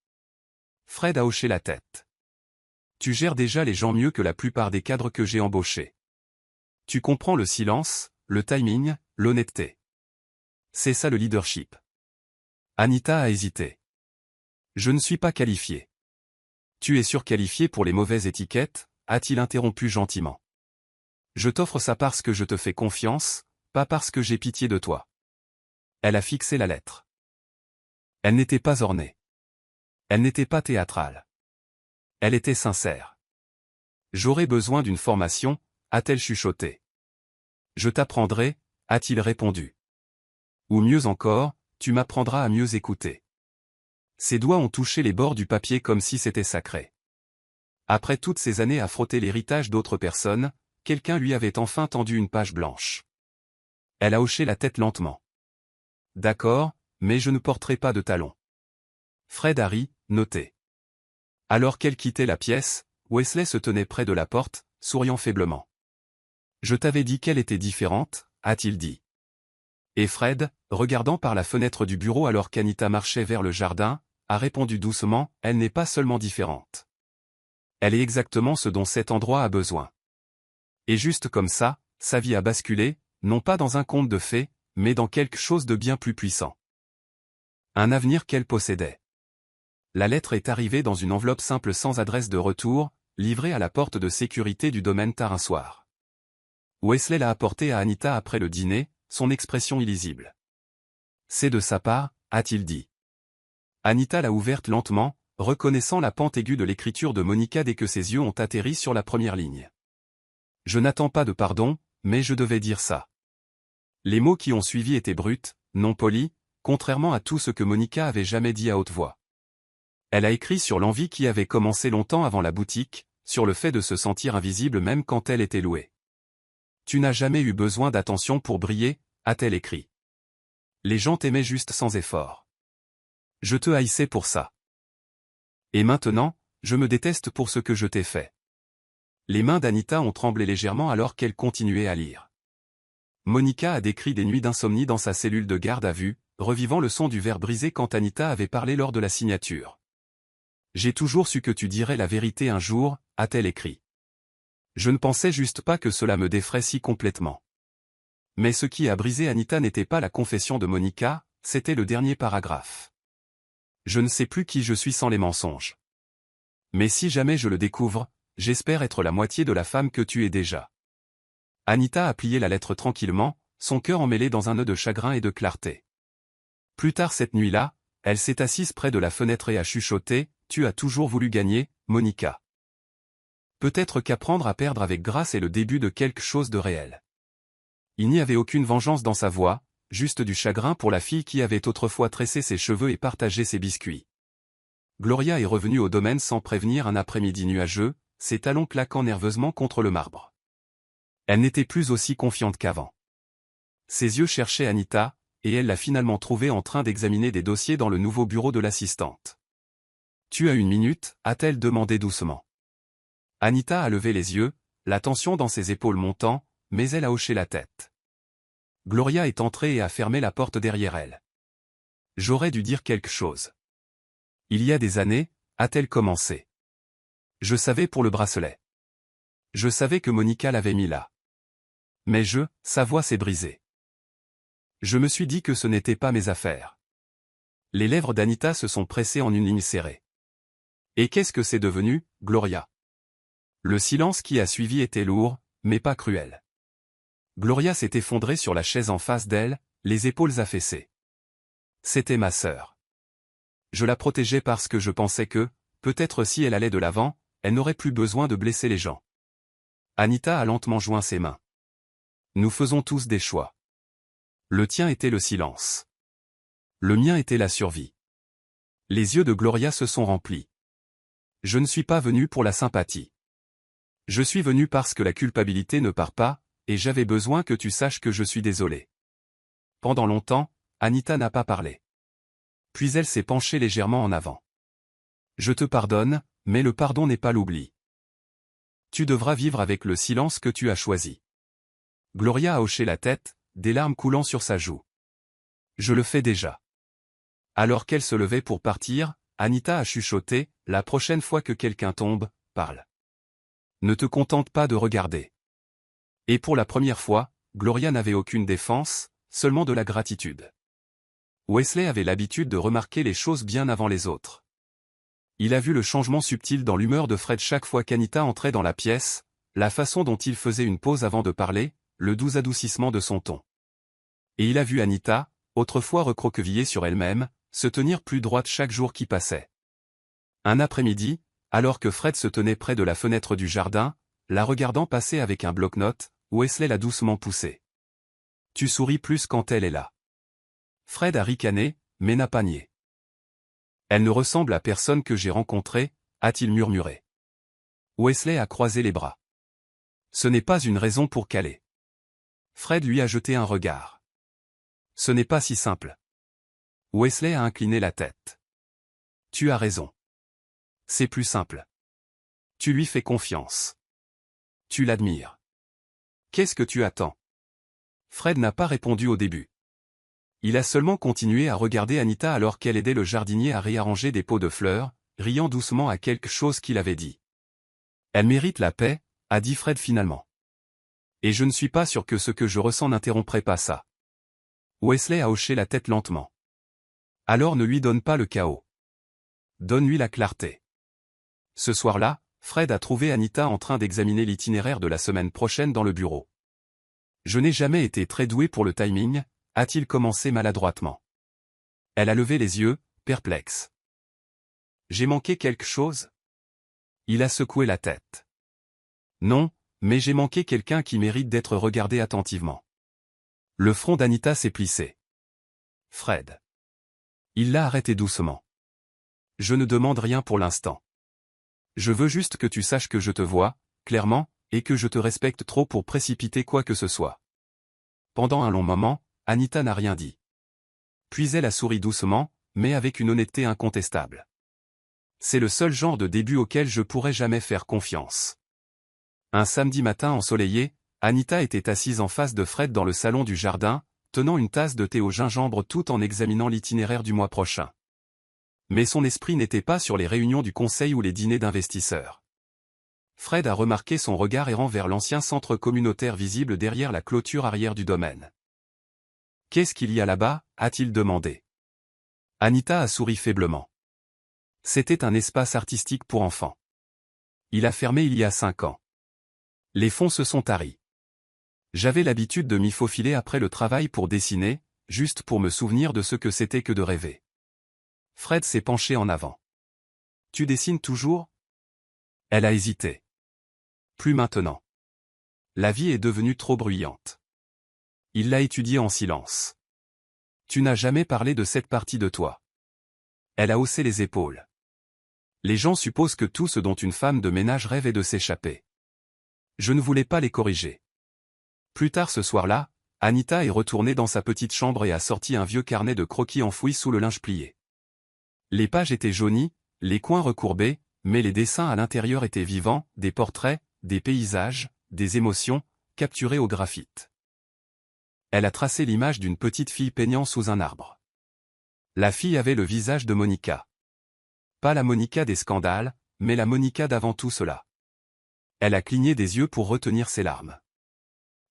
Fred a hoché la tête. « Tu gères déjà les gens mieux que la plupart des cadres que j'ai embauchés. Tu comprends le silence, le timing, l'honnêteté. C'est ça le leadership. » Anita a hésité. « Je ne suis pas qualifié. »« Tu es surqualifié pour les mauvaises étiquettes », a-t-il interrompu gentiment. « Je t'offre ça parce que je te fais confiance, pas parce que j'ai pitié de toi. » Elle a fixé la lettre. Elle n'était pas ornée. Elle n'était pas théâtrale. Elle était sincère. « J'aurais besoin d'une formation », a-t-elle chuchoté. « Je t'apprendrai », a-t-il répondu. « Ou mieux encore, tu m'apprendras à mieux écouter. » Ses doigts ont touché les bords du papier comme si c'était sacré. Après toutes ces années à frotter l'héritage d'autres personnes, quelqu'un lui avait enfin tendu une page blanche. Elle a hoché la tête lentement. « D'accord, mais je ne porterai pas de talons. » Fred a ri, noté. Alors qu'elle quittait la pièce, Wesley se tenait près de la porte, souriant faiblement. « Je t'avais dit qu'elle était différente, » a-t-il dit. Et Fred, regardant par la fenêtre du bureau alors qu'Anita marchait vers le jardin, a répondu doucement, « Elle n'est pas seulement différente. Elle est exactement ce dont cet endroit a besoin. » Et juste comme ça, sa vie a basculé, non pas dans un conte de fées, mais dans quelque chose de bien plus puissant. Un avenir qu'elle possédait. La lettre est arrivée dans une enveloppe simple sans adresse de retour, livrée à la porte de sécurité du domaine tard un soir. Wesley l'a apportée à Anita après le dîner, son expression illisible. « C'est de sa part », a-t-il dit. Anita l'a ouverte lentement, reconnaissant la pente aiguë de l'écriture de Monica dès que ses yeux ont atterri sur la première ligne. « Je n'attends pas de pardon, mais je devais dire ça. » Les mots qui ont suivi étaient bruts, non polis, contrairement à tout ce que Monica avait jamais dit à haute voix. Elle a écrit sur l'envie qui avait commencé longtemps avant la boutique, sur le fait de se sentir invisible même quand elle était louée. « Tu n'as jamais eu besoin d'attention pour briller », a-t-elle écrit. « Les gens t'aimaient juste sans effort. Je te haïssais pour ça. Et maintenant, je me déteste pour ce que je t'ai fait. » Les mains d'Anita ont tremblé légèrement alors qu'elle continuait à lire. Monica a décrit des nuits d'insomnie dans sa cellule de garde à vue, revivant le son du verre brisé quand Anita avait parlé lors de la signature. « J'ai toujours su que tu dirais la vérité un jour », a-t-elle écrit. Je ne pensais juste pas que cela me défraie si complètement. Mais ce qui a brisé Anita n'était pas la confession de Monica, c'était le dernier paragraphe. Je ne sais plus qui je suis sans les mensonges. Mais si jamais je le découvre, j'espère être la moitié de la femme que tu es déjà. Anita a plié la lettre tranquillement, son cœur emmêlé dans un nœud de chagrin et de clarté. Plus tard cette nuit-là, elle s'est assise près de la fenêtre et a chuchoté, « Tu as toujours voulu gagner, Monica. » Peut-être qu'apprendre à perdre avec grâce est le début de quelque chose de réel. Il n'y avait aucune vengeance dans sa voix, juste du chagrin pour la fille qui avait autrefois tressé ses cheveux et partagé ses biscuits. Gloria est revenue au domaine sans prévenir un après-midi nuageux, ses talons claquant nerveusement contre le marbre. Elle n'était plus aussi confiante qu'avant. Ses yeux cherchaient Anita, et elle l'a finalement trouvée en train d'examiner des dossiers dans le nouveau bureau de l'assistante. « Tu as une minute ?» a-t-elle demandé doucement. Anita a levé les yeux, la tension dans ses épaules montant, mais elle a hoché la tête. Gloria est entrée et a fermé la porte derrière elle. « J'aurais dû dire quelque chose. Il y a des années, a-t-elle commencé. Je savais pour le bracelet. Je savais que Monica l'avait mis là. Mais sa voix s'est brisée. Je me suis dit que ce n'était pas mes affaires. » Les lèvres d'Anita se sont pressées en une ligne serrée. « Et qu'est-ce que c'est devenu, Gloria ?» Le silence qui a suivi était lourd, mais pas cruel. Gloria s'est effondrée sur la chaise en face d'elle, les épaules affaissées. C'était ma sœur. Je la protégeais parce que je pensais que, peut-être si elle allait de l'avant, elle n'aurait plus besoin de blesser les gens. Anita a lentement joint ses mains. Nous faisons tous des choix. Le tien était le silence. Le mien était la survie. Les yeux de Gloria se sont remplis. Je ne suis pas venu pour la sympathie. Je suis venu parce que la culpabilité ne part pas, et j'avais besoin que tu saches que je suis désolé. Pendant longtemps, Anita n'a pas parlé. Puis elle s'est penchée légèrement en avant. Je te pardonne, mais le pardon n'est pas l'oubli. Tu devras vivre avec le silence que tu as choisi. Gloria a hoché la tête, des larmes coulant sur sa joue. Je le fais déjà. Alors qu'elle se levait pour partir, Anita a chuchoté, la prochaine fois que quelqu'un tombe, parle. Ne te contente pas de regarder. Et pour la première fois, Gloria n'avait aucune défense, seulement de la gratitude. Wesley avait l'habitude de remarquer les choses bien avant les autres. Il a vu le changement subtil dans l'humeur de Fred chaque fois qu'Anita entrait dans la pièce, la façon dont il faisait une pause avant de parler, le doux adoucissement de son ton. Et il a vu Anita, autrefois recroquevillée sur elle-même, se tenir plus droite chaque jour qui passait. Un après-midi, alors que Fred se tenait près de la fenêtre du jardin, la regardant passer avec un bloc-notes, Wesley l'a doucement poussée. « Tu souris plus quand elle est là. » Fred a ricané, mais n'a pas nié. « Elle ne ressemble à personne que j'ai rencontré, » a-t-il murmuré. Wesley a croisé les bras. « Ce n'est pas une raison pour caler. » Fred lui a jeté un regard. « Ce n'est pas si simple. » Wesley a incliné la tête. « Tu as raison. C'est plus simple. Tu lui fais confiance. Tu l'admires. Qu'est-ce que tu attends ?» Fred n'a pas répondu au début. Il a seulement continué à regarder Anita alors qu'elle aidait le jardinier à réarranger des pots de fleurs, riant doucement à quelque chose qu'il avait dit. « Elle mérite la paix, » a dit Fred finalement. « Et je ne suis pas sûr que ce que je ressens n'interromprait pas ça. » Wesley a hoché la tête lentement. « Alors ne lui donne pas le chaos. Donne-lui la clarté. » Ce soir-là, Fred a trouvé Anita en train d'examiner l'itinéraire de la semaine prochaine dans le bureau. « Je n'ai jamais été très doué pour le timing », a-t-il commencé maladroitement. Elle a levé les yeux, perplexe. « J'ai manqué quelque chose ?» Il a secoué la tête. « Non, mais j'ai manqué quelqu'un qui mérite d'être regardé attentivement. » Le front d'Anita s'est plissé. « Fred. » Il l'a arrêté doucement. « Je ne demande rien pour l'instant. Je veux juste que tu saches que je te vois, clairement, et que je te respecte trop pour précipiter quoi que ce soit. » Pendant un long moment, Anita n'a rien dit. Puis elle a souri doucement, mais avec une honnêteté incontestable. C'est le seul genre de début auquel je pourrais jamais faire confiance. Un samedi matin ensoleillé, Anita était assise en face de Fred dans le salon du jardin, tenant une tasse de thé au gingembre tout en examinant l'itinéraire du mois prochain. Mais son esprit n'était pas sur les réunions du conseil ou les dîners d'investisseurs. Fred a remarqué son regard errant vers l'ancien centre communautaire visible derrière la clôture arrière du domaine. « Qu'est-ce qu'il y a là-bas » a-t-il demandé. Anita a souri faiblement. C'était un espace artistique pour enfants. Il a fermé il y a 5 ans. Les fonds se sont taris. J'avais l'habitude de m'y faufiler après le travail pour dessiner, juste pour me souvenir de ce que c'était que de rêver. Fred s'est penché en avant. « Tu dessines toujours ?» Elle a hésité. « Plus maintenant. La vie est devenue trop bruyante. » Il l'a étudiée en silence. « Tu n'as jamais parlé de cette partie de toi. » Elle a haussé les épaules. Les gens supposent que tout ce dont une femme de ménage rêve est de s'échapper. Je ne voulais pas les corriger. Plus tard ce soir-là, Anita est retournée dans sa petite chambre et a sorti un vieux carnet de croquis enfoui sous le linge plié. Les pages étaient jaunies, les coins recourbés, mais les dessins à l'intérieur étaient vivants, des portraits, des paysages, des émotions, capturées au graphite. Elle a tracé l'image d'une petite fille peignant sous un arbre. La fille avait le visage de Monica. Pas la Monica des scandales, mais la Monica d'avant tout cela. Elle a cligné des yeux pour retenir ses larmes.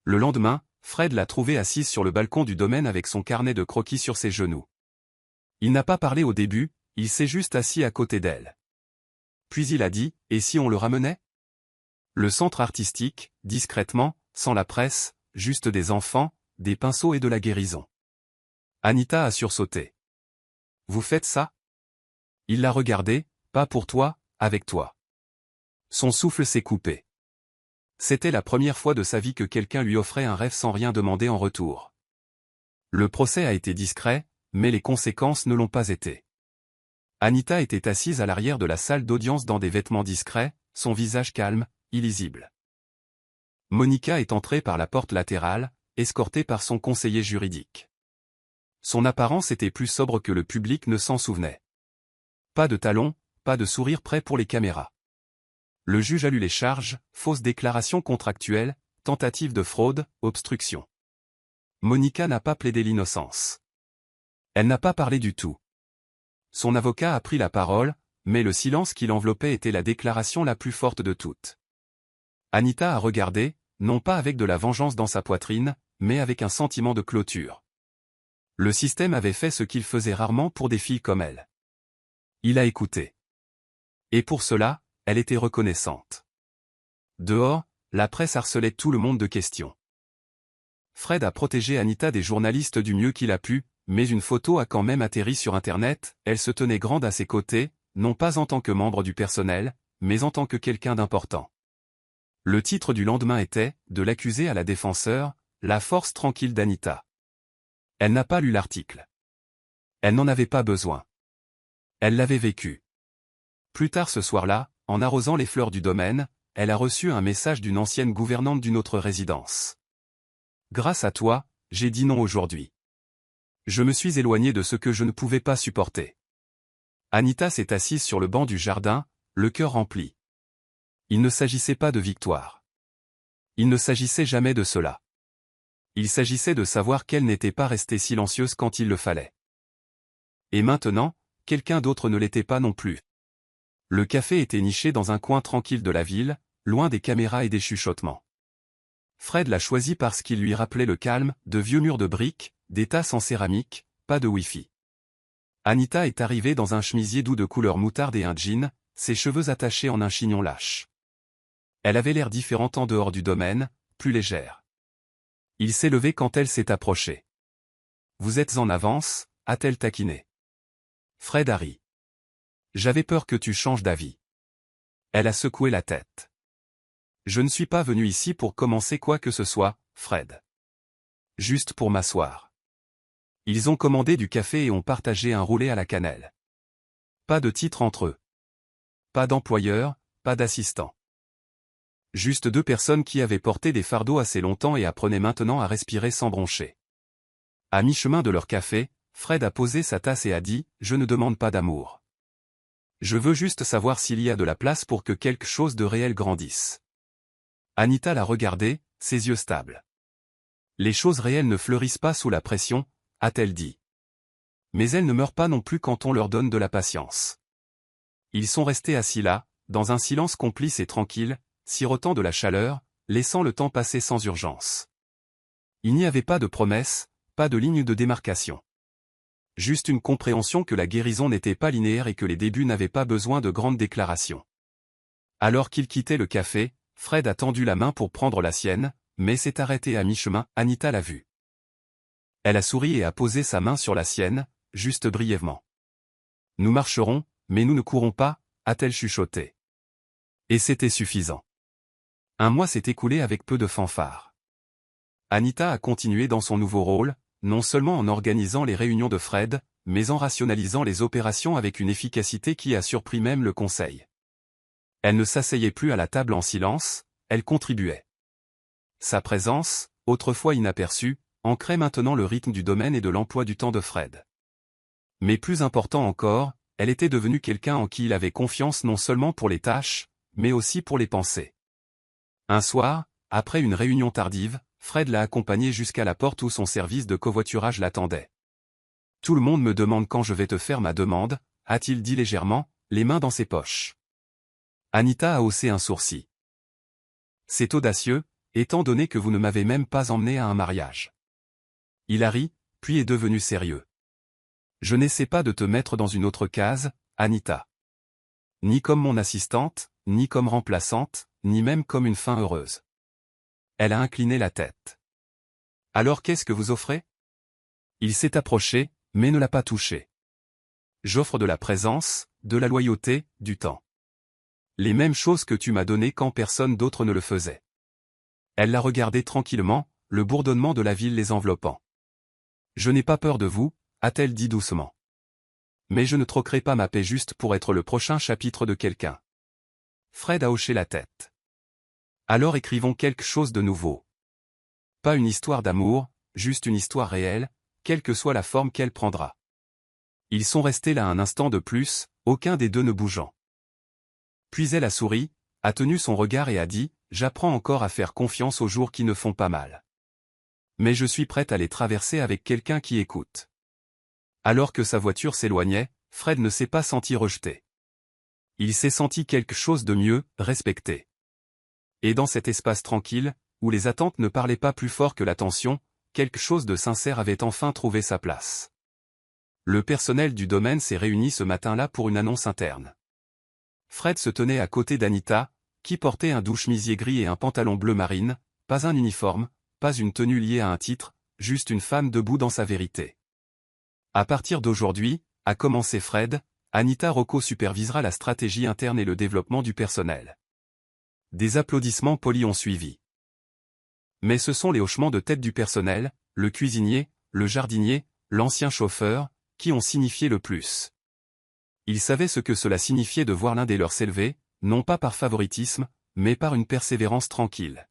Le lendemain, Fred l'a trouvée assise sur le balcon du domaine avec son carnet de croquis sur ses genoux. Il n'a pas parlé au début, il s'est juste assis à côté d'elle. Puis il a dit, « Et si on le ramenait ?» Le centre artistique, discrètement, sans la presse, juste des enfants, des pinceaux et de la guérison. Anita a sursauté. « Vous faites ça ?» Il l'a regardé, « Pas pour toi, avec toi. » Son souffle s'est coupé. C'était la première fois de sa vie que quelqu'un lui offrait un rêve sans rien demander en retour. Le procès a été discret, mais les conséquences ne l'ont pas été. Anita était assise à l'arrière de la salle d'audience dans des vêtements discrets, son visage calme, illisible. Monica est entrée par la porte latérale, escortée par son conseiller juridique. Son apparence était plus sobre que le public ne s'en souvenait. Pas de talons, pas de sourire prêt pour les caméras. Le juge a lu les charges, fausses déclarations contractuelles, tentative de fraude, obstruction. Monica n'a pas plaidé l'innocence. Elle n'a pas parlé du tout. Son avocat a pris la parole, mais le silence qui l'enveloppait était la déclaration la plus forte de toutes. Anita a regardé, non pas avec de la vengeance dans sa poitrine, mais avec un sentiment de clôture. Le système avait fait ce qu'il faisait rarement pour des filles comme elle. Il a écouté. Et pour cela, elle était reconnaissante. Dehors, la presse harcelait tout le monde de questions. Fred a protégé Anita des journalistes du mieux qu'il a pu, mais une photo a quand même atterri sur Internet, elle se tenait grande à ses côtés, non pas en tant que membre du personnel, mais en tant que quelqu'un d'important. Le titre du lendemain était « De l'accusé à la défenseur, la force tranquille d'Anita ». Elle n'a pas lu l'article. Elle n'en avait pas besoin. Elle l'avait vécu. Plus tard ce soir-là, en arrosant les fleurs du domaine, elle a reçu un message d'une ancienne gouvernante d'une autre résidence. « Grâce à toi, j'ai dit non aujourd'hui. Je me suis éloigné de ce que je ne pouvais pas supporter. » Anita s'est assise sur le banc du jardin, le cœur rempli. Il ne s'agissait pas de victoire. Il ne s'agissait jamais de cela. Il s'agissait de savoir qu'elle n'était pas restée silencieuse quand il le fallait. Et maintenant, quelqu'un d'autre ne l'était pas non plus. Le café était niché dans un coin tranquille de la ville, loin des caméras et des chuchotements. Fred l'a choisi parce qu'il lui rappelait le calme, de vieux murs de briques, des tasses en céramique, pas de Wi-Fi. Anita est arrivée dans un chemisier doux de couleur moutarde et un jean, ses cheveux attachés en un chignon lâche. Elle avait l'air différente en dehors du domaine, plus légère. Il s'est levé quand elle s'est approchée. « Vous êtes en avance » a-t-elle taquiné. Fred a ri. « J'avais peur que tu changes d'avis. » Elle a secoué la tête. « Je ne suis pas venu ici pour commencer quoi que ce soit, Fred. Juste pour m'asseoir. » Ils ont commandé du café et ont partagé un roulé à la cannelle. Pas de titre entre eux. Pas d'employeur, pas d'assistant. Juste deux personnes qui avaient porté des fardeaux assez longtemps et apprenaient maintenant à respirer sans broncher. À mi-chemin de leur café, Fred a posé sa tasse et a dit « Je ne demande pas d'amour. Je veux juste savoir s'il y a de la place pour que quelque chose de réel grandisse. » Anita l'a regardé, ses yeux stables. « Les choses réelles ne fleurissent pas sous la pression, » a-t-elle dit. Mais elles ne meurent pas non plus quand on leur donne de la patience. Ils sont restés assis là, dans un silence complice et tranquille, sirotant de la chaleur, laissant le temps passer sans urgence. Il n'y avait pas de promesse, pas de ligne de démarcation. Juste une compréhension que la guérison n'était pas linéaire et que les débuts n'avaient pas besoin de grandes déclarations. Alors qu'il quittait le café, Fred a tendu la main pour prendre la sienne, mais s'est arrêté à mi-chemin, Anita l'a vu. Elle a souri et a posé sa main sur la sienne, juste brièvement. « Nous marcherons, mais nous ne courons pas » a-t-elle chuchoté. Et c'était suffisant. Un mois s'est écoulé avec peu de fanfare. Anita a continué dans son nouveau rôle, non seulement en organisant les réunions de Fred, mais en rationalisant les opérations avec une efficacité qui a surpris même le conseil. Elle ne s'asseyait plus à la table en silence, elle contribuait. Sa présence, autrefois inaperçue, ancrait maintenant le rythme du domaine et de l'emploi du temps de Fred. Mais plus important encore, elle était devenue quelqu'un en qui il avait confiance non seulement pour les tâches, mais aussi pour les pensées. Un soir, après une réunion tardive, Fred l'a accompagnée jusqu'à la porte où son service de covoiturage l'attendait. « Tout le monde me demande quand je vais te faire ma demande », a-t-il dit légèrement, les mains dans ses poches. Anita a haussé un sourcil. « C'est audacieux, étant donné que vous ne m'avez même pas emmené à un mariage. » Il a ri, puis est devenu sérieux. « Je n'essaie pas de te mettre dans une autre case, Anita. Ni comme mon assistante, ni comme remplaçante, ni même comme une fin heureuse. » Elle a incliné la tête. « Alors qu'est-ce que vous offrez ?» Il s'est approché, mais ne l'a pas touché. « J'offre de la présence, de la loyauté, du temps. Les mêmes choses que tu m'as données quand personne d'autre ne le faisait. » Elle l'a regardé tranquillement, le bourdonnement de la ville les enveloppant. « Je n'ai pas peur de vous, » a-t-elle dit doucement. « Mais je ne troquerai pas ma paix juste pour être le prochain chapitre de quelqu'un. » Fred a hoché la tête. « Alors écrivons quelque chose de nouveau. Pas une histoire d'amour, juste une histoire réelle, quelle que soit la forme qu'elle prendra. » Ils sont restés là un instant de plus, aucun des deux ne bougeant. Puis elle a souri, a tenu son regard et a dit « J'apprends encore à faire confiance aux jours qui ne font pas mal. Mais je suis prête à les traverser avec quelqu'un qui écoute. » Alors que sa voiture s'éloignait, Fred ne s'est pas senti rejeté. Il s'est senti quelque chose de mieux, respecté. Et dans cet espace tranquille, où les attentes ne parlaient pas plus fort que la tension, quelque chose de sincère avait enfin trouvé sa place. Le personnel du domaine s'est réuni ce matin-là pour une annonce interne. Fred se tenait à côté d'Anita, qui portait un doux chemisier gris et un pantalon bleu marine, pas un uniforme, pas une tenue liée à un titre, juste une femme debout dans sa vérité. À partir d'aujourd'hui, a commencé Fred, Anita Rocco supervisera la stratégie interne et le développement du personnel. Des applaudissements polis ont suivi. Mais ce sont les hochements de tête du personnel, le cuisinier, le jardinier, l'ancien chauffeur, qui ont signifié le plus. Ils savaient ce que cela signifiait de voir l'un des leurs s'élever, non pas par favoritisme, mais par une persévérance tranquille.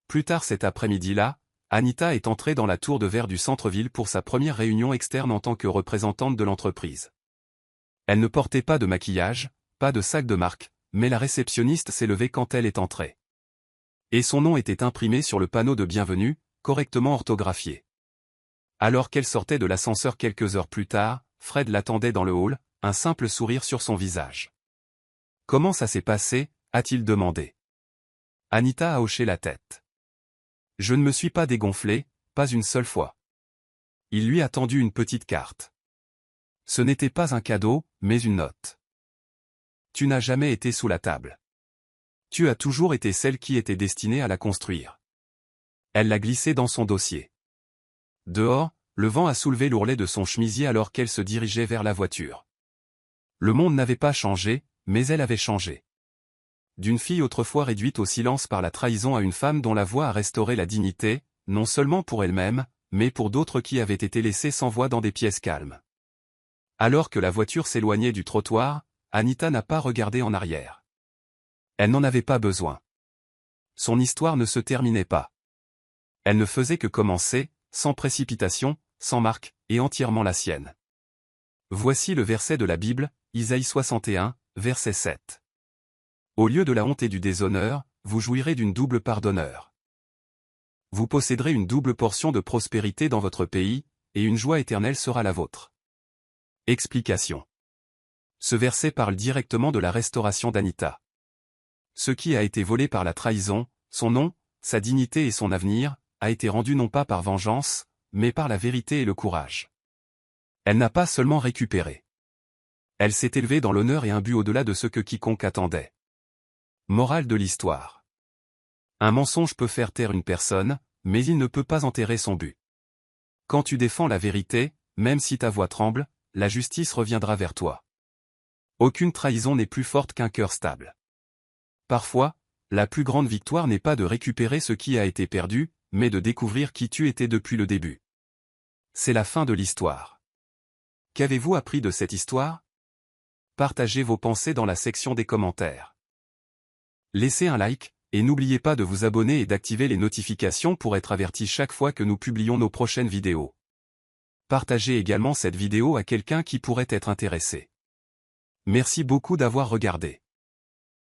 Plus tard cet après-midi-là, Anita est entrée dans la tour de verre du centre-ville pour sa première réunion externe en tant que représentante de l'entreprise. Elle ne portait pas de maquillage, pas de sac de marque, mais la réceptionniste s'est levée quand elle est entrée. Et son nom était imprimé sur le panneau de bienvenue, correctement orthographié. Alors qu'elle sortait de l'ascenseur quelques heures plus tard, Fred l'attendait dans le hall, un simple sourire sur son visage. « Comment ça s'est passé ?» a-t-il demandé. Anita a hoché la tête. « Je ne me suis pas dégonflé, pas une seule fois. » Il lui a tendu une petite carte. Ce n'était pas un cadeau, mais une note. « Tu n'as jamais été sous la table. Tu as toujours été celle qui était destinée à la construire. » Elle l'a glissé dans son dossier. Dehors, le vent a soulevé l'ourlet de son chemisier alors qu'elle se dirigeait vers la voiture. Le monde n'avait pas changé, mais elle avait changé. D'une fille autrefois réduite au silence par la trahison à une femme dont la voix a restauré la dignité, non seulement pour elle-même, mais pour d'autres qui avaient été laissés sans voix dans des pièces calmes. Alors que la voiture s'éloignait du trottoir, Anita n'a pas regardé en arrière. Elle n'en avait pas besoin. Son histoire ne se terminait pas. Elle ne faisait que commencer, sans précipitation, sans marque, et entièrement la sienne. Voici le verset de la Bible, Isaïe 61, verset 7. Au lieu de la honte et du déshonneur, vous jouirez d'une double part d'honneur. Vous posséderez une double portion de prospérité dans votre pays, et une joie éternelle sera la vôtre. Explication. Ce verset parle directement de la restauration d'Anita. Ce qui a été volé par la trahison, son nom, sa dignité et son avenir, a été rendu non pas par vengeance, mais par la vérité et le courage. Elle n'a pas seulement récupéré. Elle s'est élevée dans l'honneur et un but au-delà de ce que quiconque attendait. Morale de l'histoire. Un mensonge peut faire taire une personne, mais il ne peut pas enterrer son but. Quand tu défends la vérité, même si ta voix tremble, la justice reviendra vers toi. Aucune trahison n'est plus forte qu'un cœur stable. Parfois, la plus grande victoire n'est pas de récupérer ce qui a été perdu, mais de découvrir qui tu étais depuis le début. C'est la fin de l'histoire. Qu'avez-vous appris de cette histoire? Partagez vos pensées dans la section des commentaires. Laissez un like, et n'oubliez pas de vous abonner et d'activer les notifications pour être averti chaque fois que nous publions nos prochaines vidéos. Partagez également cette vidéo à quelqu'un qui pourrait être intéressé. Merci beaucoup d'avoir regardé.